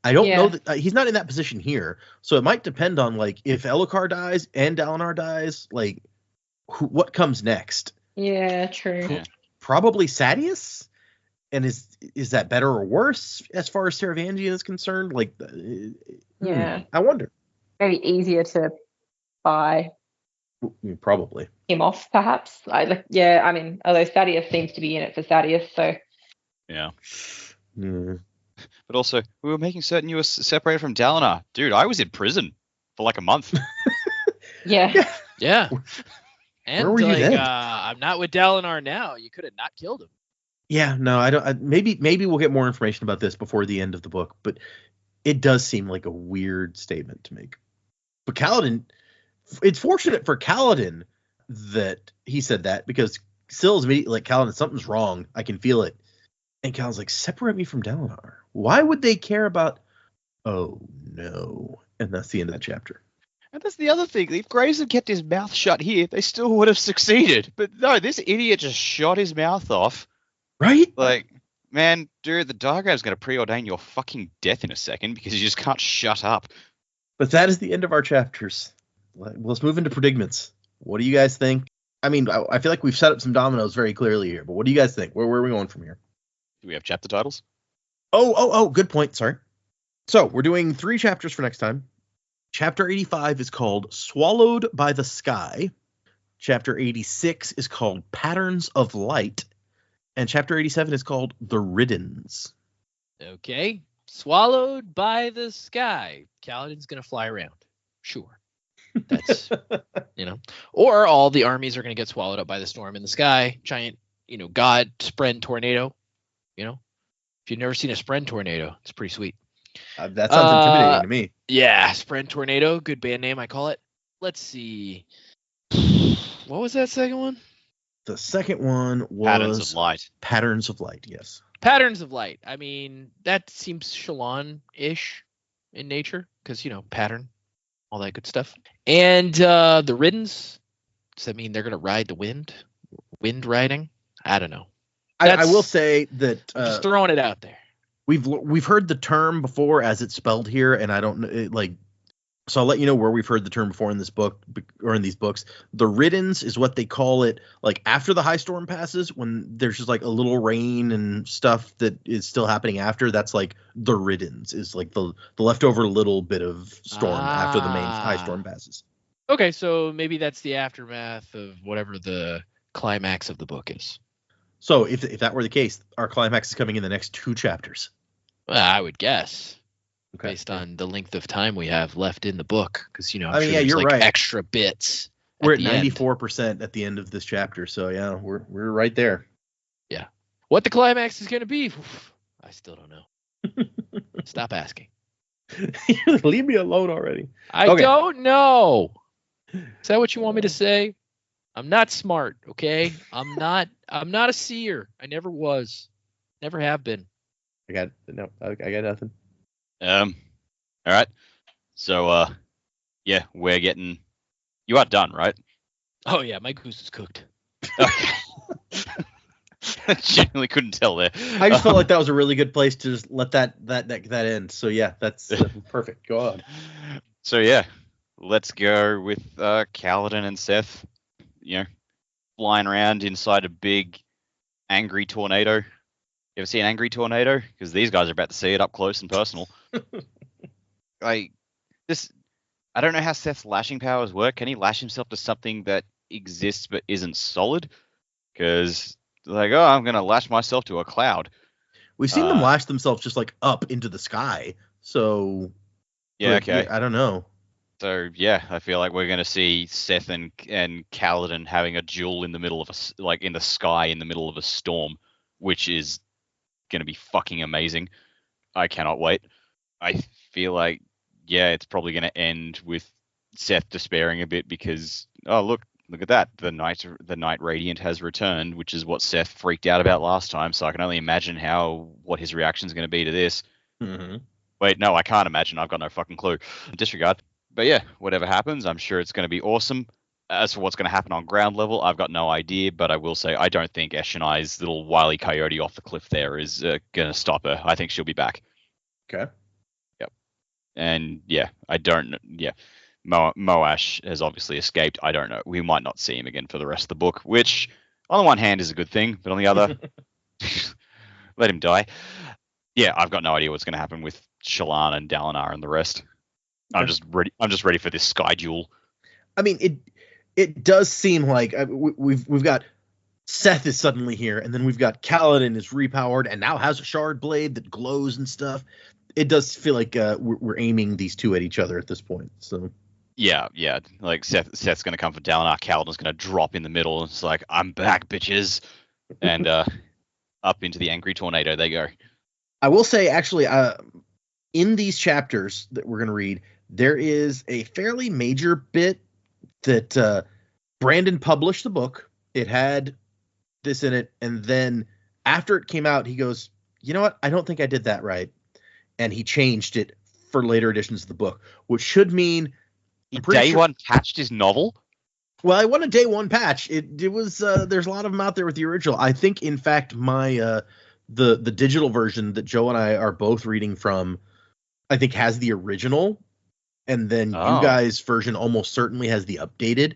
Speaker 1: I don't know that he's not in that position here, so it might depend on, like, if Elhokar dies and Dalinar dies, like, what comes next?
Speaker 3: Yeah, true.
Speaker 4: Yeah.
Speaker 1: Probably Sadeas. And is that better or worse as far as Taravangian is concerned? Like, I wonder.
Speaker 3: Maybe easier to buy
Speaker 1: Probably
Speaker 3: him off, perhaps. I mean, although Sadeas seems to be in it for Sadeas, so
Speaker 4: yeah. But also, we were making certain you were separated from Dalinar. Dude, I was in prison for like a month.
Speaker 3: Yeah.
Speaker 2: And
Speaker 1: where were you then?
Speaker 2: I'm not with Dalinar now. You could have not killed him.
Speaker 1: Yeah, no, I don't. Maybe we'll get more information about this before the end of the book, but it does seem like a weird statement to make. But Kaladin, it's fortunate for Kaladin that he said that, because Syl's immediately like, "Kaladin, something's wrong. I can feel it." And Kaladin's like, "Separate me from Dalinar." Why would they care about? Oh no! And that's the end of that chapter.
Speaker 4: And that's the other thing. If Graves had kept his mouth shut here, they still would have succeeded. But no, this idiot just shot his mouth off.
Speaker 1: Right?
Speaker 4: Like, man, dude, the diagram's going to preordain your fucking death in a second because you just can't shut up.
Speaker 1: But that is the end of our chapters. Let's move into predicaments. What do you guys think? I mean, I feel like we've set up some dominoes very clearly here, but what do you guys think? Where are we going from here?
Speaker 4: Do we have chapter titles?
Speaker 1: Oh, good point. Sorry. So we're doing 3 chapters for next time. Chapter 85 is called Swallowed by the Sky. Chapter 86 is called Patterns of Light. And chapter 87 is called The Riddens.
Speaker 2: Okay. Swallowed by the Sky. Kaladin's going to fly around. Sure. That's, Or all the armies are going to get swallowed up by the storm in the sky. Giant, god spren tornado. If you've never seen a spren tornado, it's pretty sweet.
Speaker 1: That sounds intimidating to me.
Speaker 2: Yeah, spren tornado. Good band name, I call it. Let's see. What was that second one?
Speaker 1: The second one was
Speaker 4: Patterns of Light.
Speaker 1: Patterns of Light, yes.
Speaker 2: Patterns of Light. I mean, that seems Shallan-ish in nature because, pattern, all that good stuff. And the Riddens, does that mean they're going to ride the wind? Wind riding? I don't know.
Speaker 1: I will say that...
Speaker 2: just throwing it out there.
Speaker 1: We've heard the term before as it's spelled here, and I don't know, so I'll let you know where we've heard the term before in this book or in these books. The Riddens is what they call it, like after the high storm passes, when there's just like a little rain and stuff that is still happening after. That's like the Riddens is like the leftover little bit of storm after the main high storm passes.
Speaker 2: Okay, so maybe that's the aftermath of whatever the climax of the book is.
Speaker 1: So if that were the case, our climax is coming in the next 2 chapters.
Speaker 2: Well, I would guess.
Speaker 1: Okay.
Speaker 2: Based on the length of time we have left in the book, because
Speaker 1: you're right.
Speaker 2: Extra bits.
Speaker 1: We're at 94% at the end of this chapter, so yeah, we're right there.
Speaker 2: Yeah, what the climax is going to be, I still don't know. Stop asking.
Speaker 1: Leave me alone already.
Speaker 2: I don't know. Is that what you want me to say? I'm not smart, okay? I'm not a seer. I never was. Never have been.
Speaker 1: I got nothing.
Speaker 4: All right. So, yeah, we're getting. You are done, right?
Speaker 2: Oh yeah, my goose is cooked.
Speaker 4: Okay. I genuinely couldn't tell there.
Speaker 1: I just felt like that was a really good place to just let that end. So yeah, that's perfect. Go on.
Speaker 4: So yeah, let's go with Kaladin and Seth. You know, flying around inside a big angry tornado. You ever see an angry tornado? Because these guys are about to see it up close and personal. Like this, I don't know how Seth's lashing powers work. Can he lash himself to something that exists but isn't solid? Because like, oh, I'm gonna lash myself to a cloud.
Speaker 1: We've seen them lash themselves just like up into the sky. So
Speaker 4: yeah, okay.
Speaker 1: I don't know.
Speaker 4: So yeah, I feel like we're going to see Seth and Kaladin having a duel in the middle of in the sky in the middle of a storm, which is going to be fucking amazing. I cannot wait. I feel like yeah, it's probably going to end with Seth despairing a bit because oh look at that, the night Radiant has returned, which is what Seth freaked out about last time. So I can only imagine what his reaction is going to be to this.
Speaker 1: Mm-hmm.
Speaker 4: Wait, no, I can't imagine. I've got no fucking clue. Disregard. But yeah, whatever happens, I'm sure it's going to be awesome. As for what's going to happen on ground level, I've got no idea, but I will say I don't think Eshonai's little wily coyote off the cliff there is going to stop her. I think she'll be back.
Speaker 1: Okay.
Speaker 4: Yep. And yeah, I don't. Yeah, Moash has obviously escaped. I don't know. We might not see him again for the rest of the book, which on the one hand is a good thing, but on the other, let him die. Yeah, I've got no idea what's going to happen with Shallan and Dalinar and the rest. I'm just ready for this sky duel. I
Speaker 1: mean, it does seem like we've got Seth is suddenly here, and then we've got Kaladin is repowered and now has a shard blade that glows and stuff. It does feel like we're aiming these two at each other at this point. So
Speaker 4: yeah, like Seth's going to come for Dalinar, Kaladin's going to drop in the middle. And it's like I'm back, bitches, and up into the angry tornado they go.
Speaker 1: I will say, actually, in these chapters that we're going to read, there is a fairly major bit that Brandon published the book. It had this in it. And then after it came out, he goes, you know what? I don't think I did that right. And he changed it for later editions of the book, which should mean
Speaker 4: Day one patched his novel.
Speaker 1: Well, I want a day one patch. It was there's a lot of them out there with the original. I think, in fact, my the digital version that Joe and I are both reading from, I think has the original, and then you guys' version almost certainly has the updated.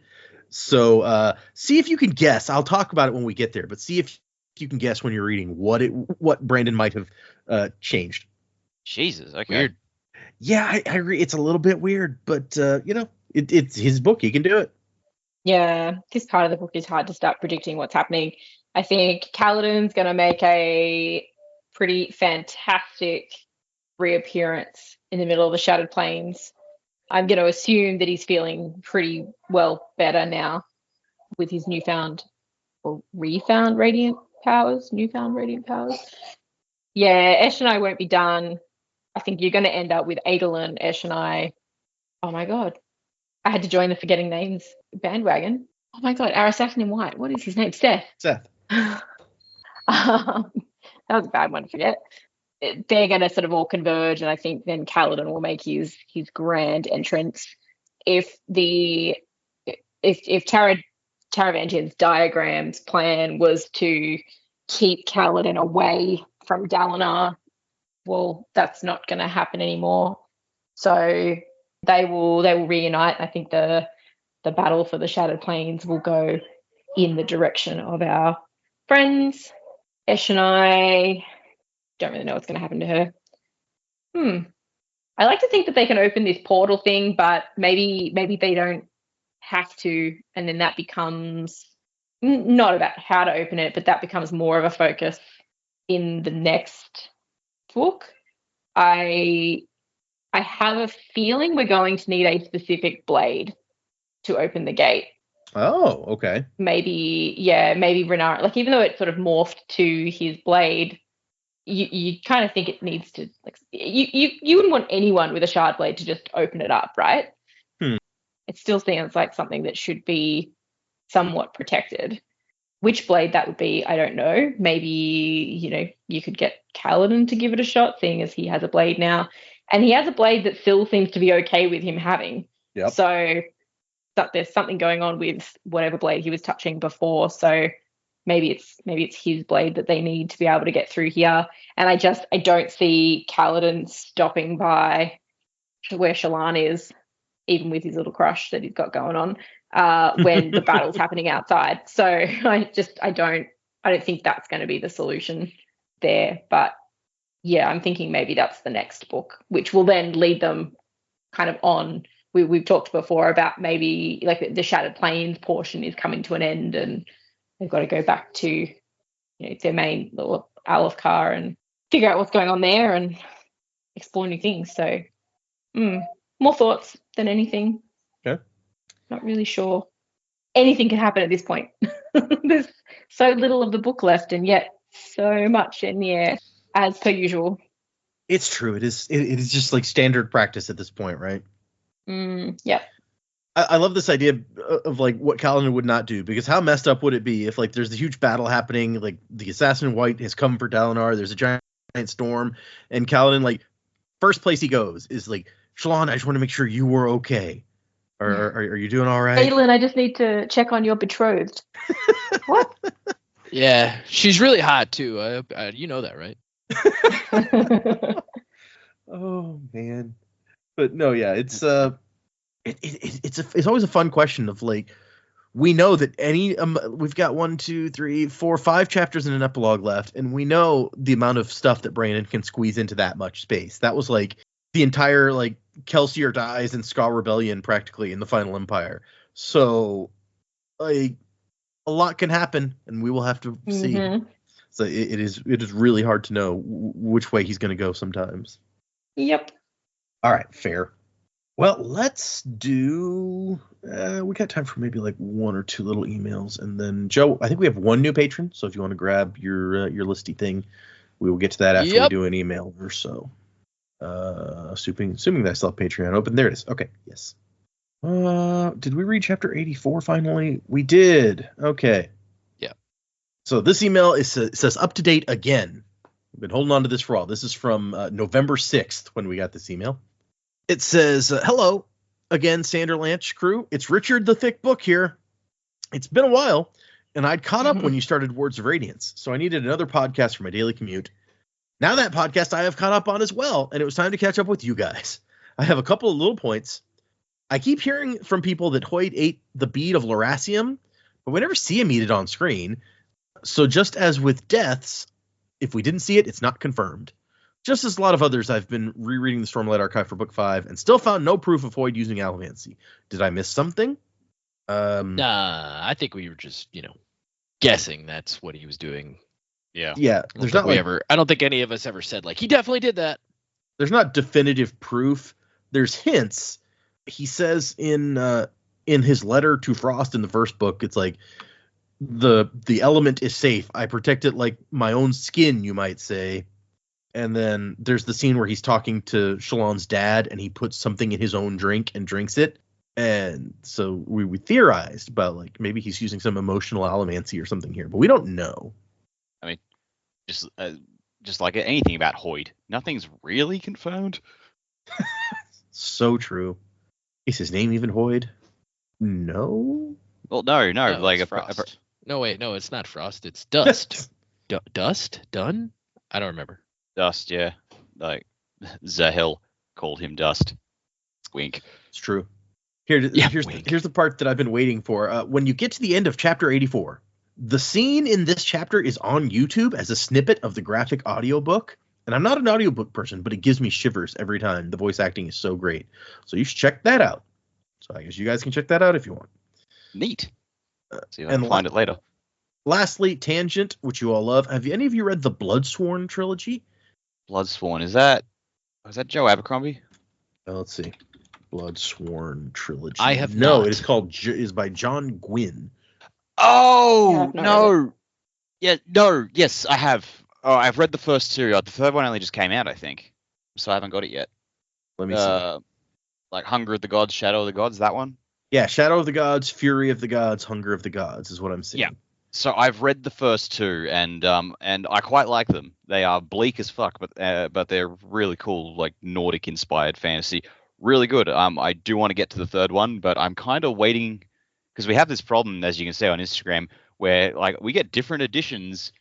Speaker 1: So see if you can guess. I'll talk about it when we get there, but see if you can guess when you're reading what Brandon might have changed.
Speaker 4: Jesus, okay.
Speaker 1: Weird. Yeah, I agree. It's a little bit weird, but it's his book. He can do it.
Speaker 3: Yeah, this part of the book is hard to start predicting what's happening. I think Kaladin's going to make a pretty fantastic reappearance in the middle of the Shattered Plains. I'm going to assume that he's feeling pretty well better now with his newfound radiant powers. Yeah, Eshonai won't be done. I think you're going to end up with Adolin, Eshonai. Oh my God. I had to join the Forgetting Names bandwagon. Oh my God, Arasaknin White. What is his name? Seth. That was a bad one to forget. They're going to sort of all converge, and I think then Kaladin will make his grand entrance. If Taravangian's diagram's plan was to keep Kaladin away from Dalinar, well, that's not going to happen anymore. So they will reunite. I think the battle for the Shattered Plains will go in the direction of our friends. Eshonai, don't really know what's going to happen to her. I like to think that they can open this portal thing, but maybe they don't have to, and then that becomes not about how to open it, but that becomes more of a focus in the next book. I have a feeling we're going to need a specific blade to open the gate.
Speaker 1: Oh, okay.
Speaker 3: Maybe Renard, like, even though it sort of morphed to his blade, you kind of think it needs to, like, you wouldn't want anyone with a shard blade to just open it up, right? It still seems like something that should be somewhat protected. Which blade that would be, I don't know. Maybe, you could get Kaladin to give it a shot, seeing as he has a blade now. And he has a blade that Phil seems to be okay with him having.
Speaker 1: Yep.
Speaker 3: So that there's something going on with whatever blade he was touching before. So maybe it's his blade that they need to be able to get through here. And I don't see Kaladin stopping by where Shallan is, even with his little crush that he's got going on, when the battle's happening outside. So I don't think that's going to be the solution there. But yeah, I'm thinking maybe that's the next book, which will then lead them kind of on. We've talked before about maybe like the Shattered Plains portion is coming to an end, and they've got to go back to their main little Alefkar and figure out what's going on there and explore new things. So more thoughts than anything.
Speaker 1: Okay.
Speaker 3: Not really sure. Anything can happen at this point. There's so little of the book left, and yet so much in the air, as per usual.
Speaker 1: It's true. It is just like standard practice at this point, right?
Speaker 3: Yeah.
Speaker 1: I love this idea of like what Kaladin would not do, because how messed up would it be if like there's a huge battle happening, like the assassin in white has come for Dalinar, there's a giant storm, and Kaladin, like, first place he goes is like, Shallan, I just want to make sure you were okay. Are you doing all right?
Speaker 3: Adolin, I just need to check on your betrothed. What?
Speaker 2: Yeah, she's really hot too. You know that, right?
Speaker 1: Oh man, but no, yeah, it's always a fun question of like, we know that we've got 1, 2, 3, 4, 5 chapters and an epilogue left, and we know the amount of stuff that Brandon can squeeze into that much space. That was like the entire like Kelsier dies and Ska Rebellion practically in the Final Empire. So like a lot can happen, and we will have to see. So it is really hard to know which way he's going to go sometimes.
Speaker 3: Yep.
Speaker 1: All right, fair. Well, let's do. We got time for maybe like 1 or 2 little emails, and then Joe, I think we have 1 new patron. So if you want to grab your listy thing, we will get to that after we do an email or so. Assuming that I still have Patreon open. There it is. Okay, yes. Did we read chapter 84 finally? We did. Okay.
Speaker 2: Yeah.
Speaker 1: So this email says up to date again. I've been holding on to this for all. This is from November 6th when we got this email. It says, hello again, Sanderlanche crew. It's Richard the Thick Book here. It's been a while, and I'd caught up when you started Words of Radiance, so I needed another podcast for my daily commute. Now that podcast I have caught up on as well, and it was time to catch up with you guys. I have a couple of little points. I keep hearing from people that Hoyd ate the bead of Lerasium, but we never see him eat it on screen. So just as with deaths, if we didn't see it, it's not confirmed. Just as a lot of others, I've been rereading the Stormlight Archive for Book 5 and still found no proof of Hoyd using Allomancy. Did I miss something?
Speaker 2: Nah, I think we were just, guessing that's what he was doing.
Speaker 1: Yeah.
Speaker 2: I don't think any of us ever said like he definitely did that.
Speaker 1: There's not definitive proof. There's hints. He says in his letter to Frost in the first book, it's like the element is safe. I protect it like my own skin, you might say. And then there's the scene where he's talking to Shallan's dad, and he puts something in his own drink and drinks it. And so we theorized about like maybe he's using some emotional allomancy or something here, but we don't know.
Speaker 4: I mean, just like anything about Hoyd, nothing's really confirmed.
Speaker 1: So true. Is his name even Hoyd? No.
Speaker 4: Well, no, like
Speaker 2: Frost. No, wait, no, it's not Frost. It's Dust. Dust? Dun? I don't remember.
Speaker 4: Dust, yeah. Like Zahil called him Dust. Wink.
Speaker 1: It's true. Here's the part that I've been waiting for. When you get to the end of chapter 84, the scene in this chapter is on YouTube as a snippet of the graphic audiobook. And I'm not an audiobook person, but it gives me shivers every time. The voice acting is so great. So you should check that out. So I guess you guys can check that out if you want.
Speaker 4: Neat. See if I can find it later.
Speaker 1: Lastly, Tangent, which you all love. Have any of you read the Bloodsworn trilogy?
Speaker 4: Bloodsworn, is that Joe Abercrombie?
Speaker 1: Let's see. Bloodsworn trilogy.
Speaker 2: I have
Speaker 1: no.
Speaker 2: not.
Speaker 1: It is by John Gwynne.
Speaker 4: Oh no! Yeah, no. Yes, I have. Oh, I've read the first 2. The third one only just came out, I think, so I haven't got it yet.
Speaker 1: Let me see.
Speaker 4: Like Hunger of the Gods, Shadow of the Gods, that one.
Speaker 1: Yeah, Shadow of the Gods, Fury of the Gods, Hunger of the Gods is what I'm seeing.
Speaker 4: Yeah. So I've read the first two, and I quite like them. They are bleak as fuck, but they're really cool, like Nordic inspired fantasy. Really good. I do want to get to the third one, but I'm kind of waiting because we have this problem, as you can see on Instagram, where like we get different editions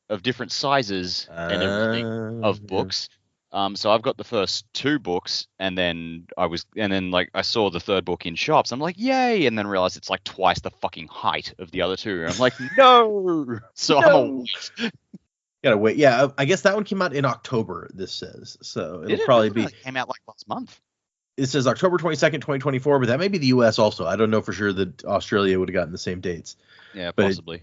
Speaker 4: of different sizes and everything of books. So I've got the first two books, and then like I saw the third book in shops. I'm like, yay! And then realized it's like twice the fucking height of the other two. And I'm like, no. So
Speaker 1: No. Gotta wait. Yeah, I guess that one came out in October. This says so. It'll probably be.
Speaker 4: It came out like last month.
Speaker 1: It says October 22nd, 2024, but that may be the U.S. also. I don't know for sure that Australia would have gotten the same dates.
Speaker 4: Yeah, possibly.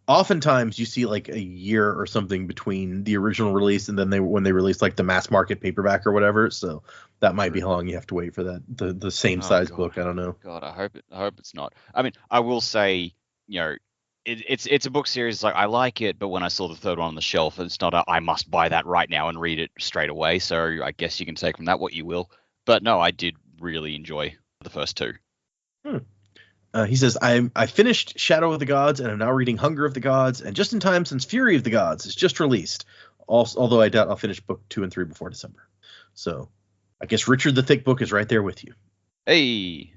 Speaker 1: Oftentimes you see like a year or something between the original release and then when they release like the mass market paperback or whatever. So that might be how long you have to wait for that the same size book. I don't know.
Speaker 4: God, I hope it's not. I mean, I will say, it's a book series. Like I like it, but when I saw the third one on the shelf, it's not I must buy that right now and read it straight away. So I guess you can take from that what you will. But no, I did really enjoy the first two.
Speaker 1: He says, I finished Shadow of the Gods and I'm now reading Hunger of the Gods, and just in time since Fury of the Gods is just released. Although I doubt I'll finish book 2 and 3 before December. So I guess Richard the Thick Book is right there with you.
Speaker 4: Hey.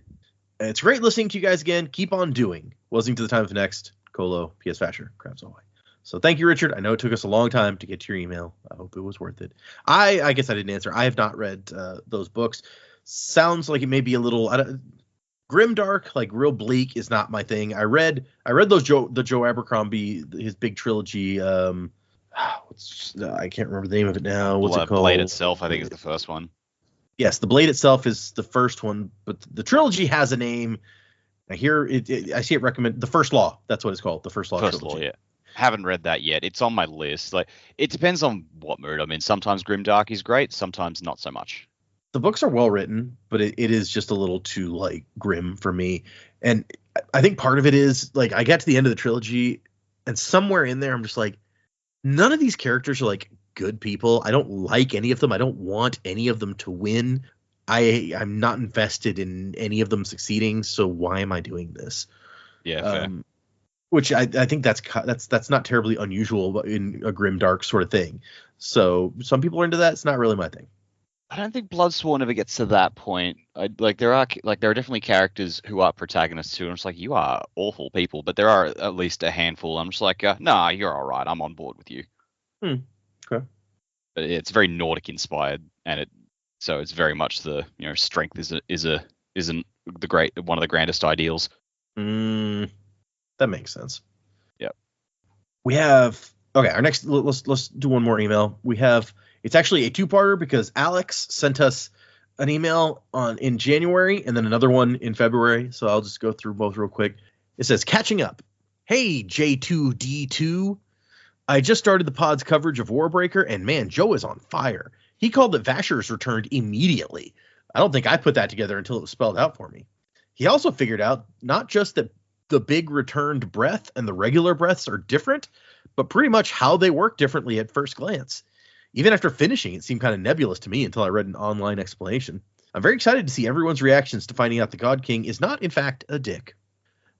Speaker 1: It's great listening to you guys again. Keep on doing. Listening to the time of next. Colo, P.S. Fasher, Crabs Ahoy. So thank you, Richard. I know it took us a long time to get to your email. I hope it was worth it. I guess I didn't answer. I have not read those books. Sounds like it may be a little grimdark, like real bleak is not my thing. I read those the Joe Abercrombie, his big trilogy. I can't remember the name of it now. What's it called?
Speaker 4: Blade Itself, I think, is the first one.
Speaker 1: Yes, The Blade Itself is the first one, but the trilogy has a name. I hear I see it recommended. The First Law. That's what it's called. The First Law trilogy.
Speaker 4: Yeah. Haven't read that yet. It's on my list. Like, it depends on what mood I'm in. Sometimes grimdark is great. Sometimes not so much.
Speaker 1: The books are well written, but it is just a little too like grim for me. And I think part of it is like I got to the end of the trilogy, and somewhere in there I'm just like, none of these characters are like good people. I don't like any of them. I don't want any of them to win. I'm not invested in any of them succeeding. So why am I doing this?
Speaker 4: Yeah, fair.
Speaker 1: Which I think that's not terribly unusual in a grim dark sort of thing. So some people are into that. It's not really my thing.
Speaker 4: I don't think Bloodsworn ever gets to that point. There are definitely characters who are protagonists who I'm just like, you are awful people, but there are at least a handful. I'm just like, nah, you're all right. I'm on board with you.
Speaker 1: Okay.
Speaker 4: But it's very Nordic inspired, and so it's very much the strength isn't one of the grandest ideals.
Speaker 1: That makes sense.
Speaker 4: Yep.
Speaker 1: We have our next. Let's do one more email. We have. It's actually a two-parter because Alex sent us an email in January and then another one in February. So I'll just go through both real quick. It says, catching up. Hey, J2D2. I just started the pod's coverage of Warbreaker, and man, Joe is on fire. He called that Vasher's returned immediately. I don't think I put that together until it was spelled out for me. He also figured out not just that the big returned breath and the regular breaths are different, but pretty much how they work differently at first glance. Even after finishing, it seemed kind of nebulous to me until I read an online explanation. I'm very excited to see everyone's reactions to finding out the God King is not, in fact, a dick.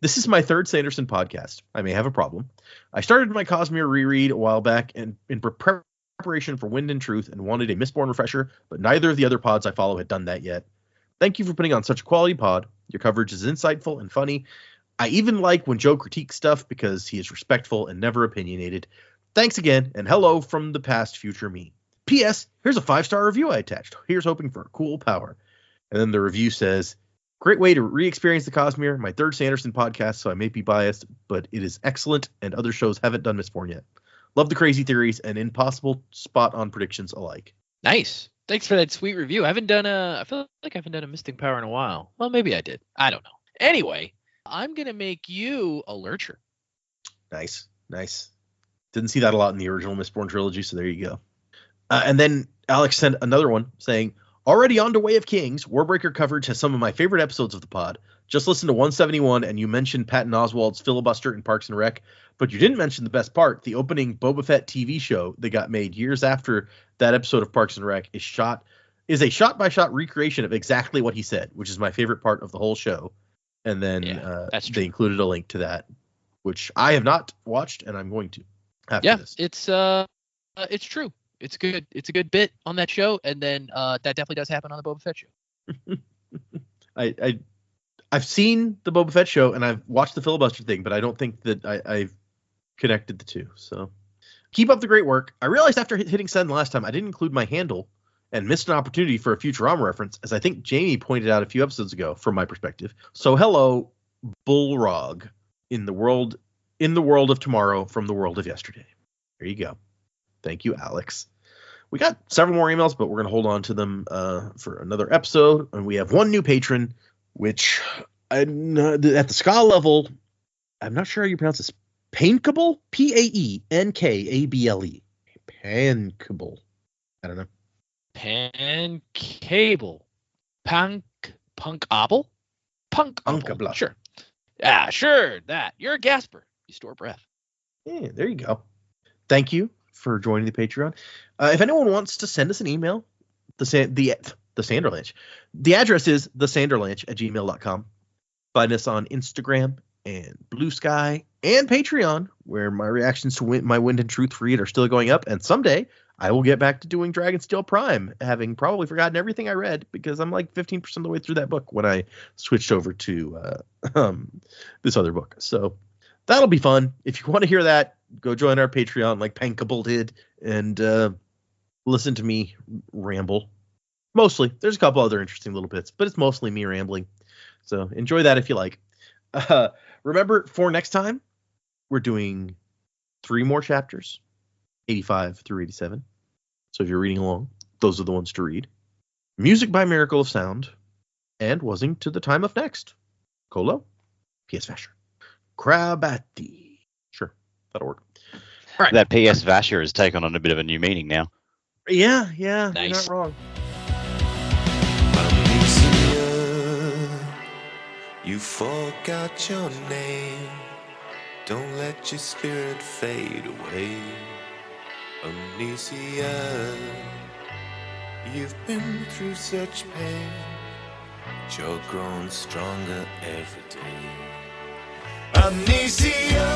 Speaker 1: This is my third Sanderson podcast. I may have a problem. I started my Cosmere reread a while back and in preparation for Wind and Truth and wanted a Mistborn refresher, but neither of the other pods I follow had done that yet. Thank you for putting on such a quality pod. Your coverage is insightful and funny. I even like when Joe critiques stuff because he is respectful and never opinionated. Thanks again, and hello from the past future me. P.S. Here's a 5-star review I attached. Here's hoping for a cool power. And then the review says, great way to re-experience the Cosmere, my third Sanderson podcast, so I may be biased, but it is excellent, and other shows haven't done Mistborn yet. Love the crazy theories and impossible spot-on predictions alike.
Speaker 2: Nice. Thanks for that sweet review. I feel like I haven't done a Mystic Power in a while. Well, maybe I did. I don't know. Anyway, I'm going to make you a lurcher.
Speaker 1: Nice. Didn't see that a lot in the original Mistborn trilogy, so there you go. And then Alex sent another one saying, already on to Way of Kings, Warbreaker coverage has some of my favorite episodes of the pod. Just listened to 171, and you mentioned Patton Oswalt's filibuster in Parks and Rec, but you didn't mention the best part, the opening Boba Fett TV show that got made years after that episode of Parks and Rec is a shot-by-shot recreation of exactly what he said, which is my favorite part of the whole show. And then
Speaker 2: that's
Speaker 1: they included a link to that, which I have not watched, and I'm going to after
Speaker 2: Yeah,
Speaker 1: this.
Speaker 2: it's true. It's good. It's a good bit on that show, and then that definitely does happen on the Boba Fett show.
Speaker 1: I've seen the Boba Fett show, and I've watched the filibuster thing, but I don't think that I've connected the two. So keep up the great work. I realized after hitting send last time, I didn't include my handle and missed an opportunity for a Futurama reference, as I think Jamie pointed out a few episodes ago from my perspective. So hello, Bullrog, in the world of tomorrow from the world of yesterday. There you go. Thank you, Alex. We got several more emails, but we're going to hold on to them for another episode. And we have one new patron, which at the ska level, I'm not sure how you pronounce this. Pankable? Paenkable. Pankable. I don't know.
Speaker 2: Pancable. Punkable?
Speaker 1: Punkable.
Speaker 2: Sure. Yeah, sure. That. You're a gasper. You store breath.
Speaker 1: Yeah, there you go. Thank you for joining the Patreon. If anyone wants to send us an email, the Sanderlanche. The address is thesanderlanche@gmail.com. Find us on Instagram and Blue Sky and Patreon, where my reactions to my Wind and Truth read are still going up. And someday I will get back to doing Dragonsteel Prime, having probably forgotten everything I read because I'm like 15% of the way through that book when I switched over to this other book. So that'll be fun. If you want to hear that, go join our Patreon like Pankable did and listen to me ramble. Mostly. There's a couple other interesting little bits, but it's mostly me rambling. So enjoy that if you like. Remember, for next time, we're doing 3 more chapters, 85 through 87. So if you're reading along, those are the ones to read. Music by Miracle of Sound, and Wasing to the Time of Next. Colo, P.S. Vasher. Crabatti. Sure, that'll work.
Speaker 4: All right. That P.S. Vasher has taken on a bit of a new meaning now.
Speaker 1: Yeah,
Speaker 2: Nice.
Speaker 1: You're not wrong.
Speaker 5: You forgot your name. Don't let your spirit fade away. Amnesia, you've been through such pain, but you're growing stronger every day. Amnesia.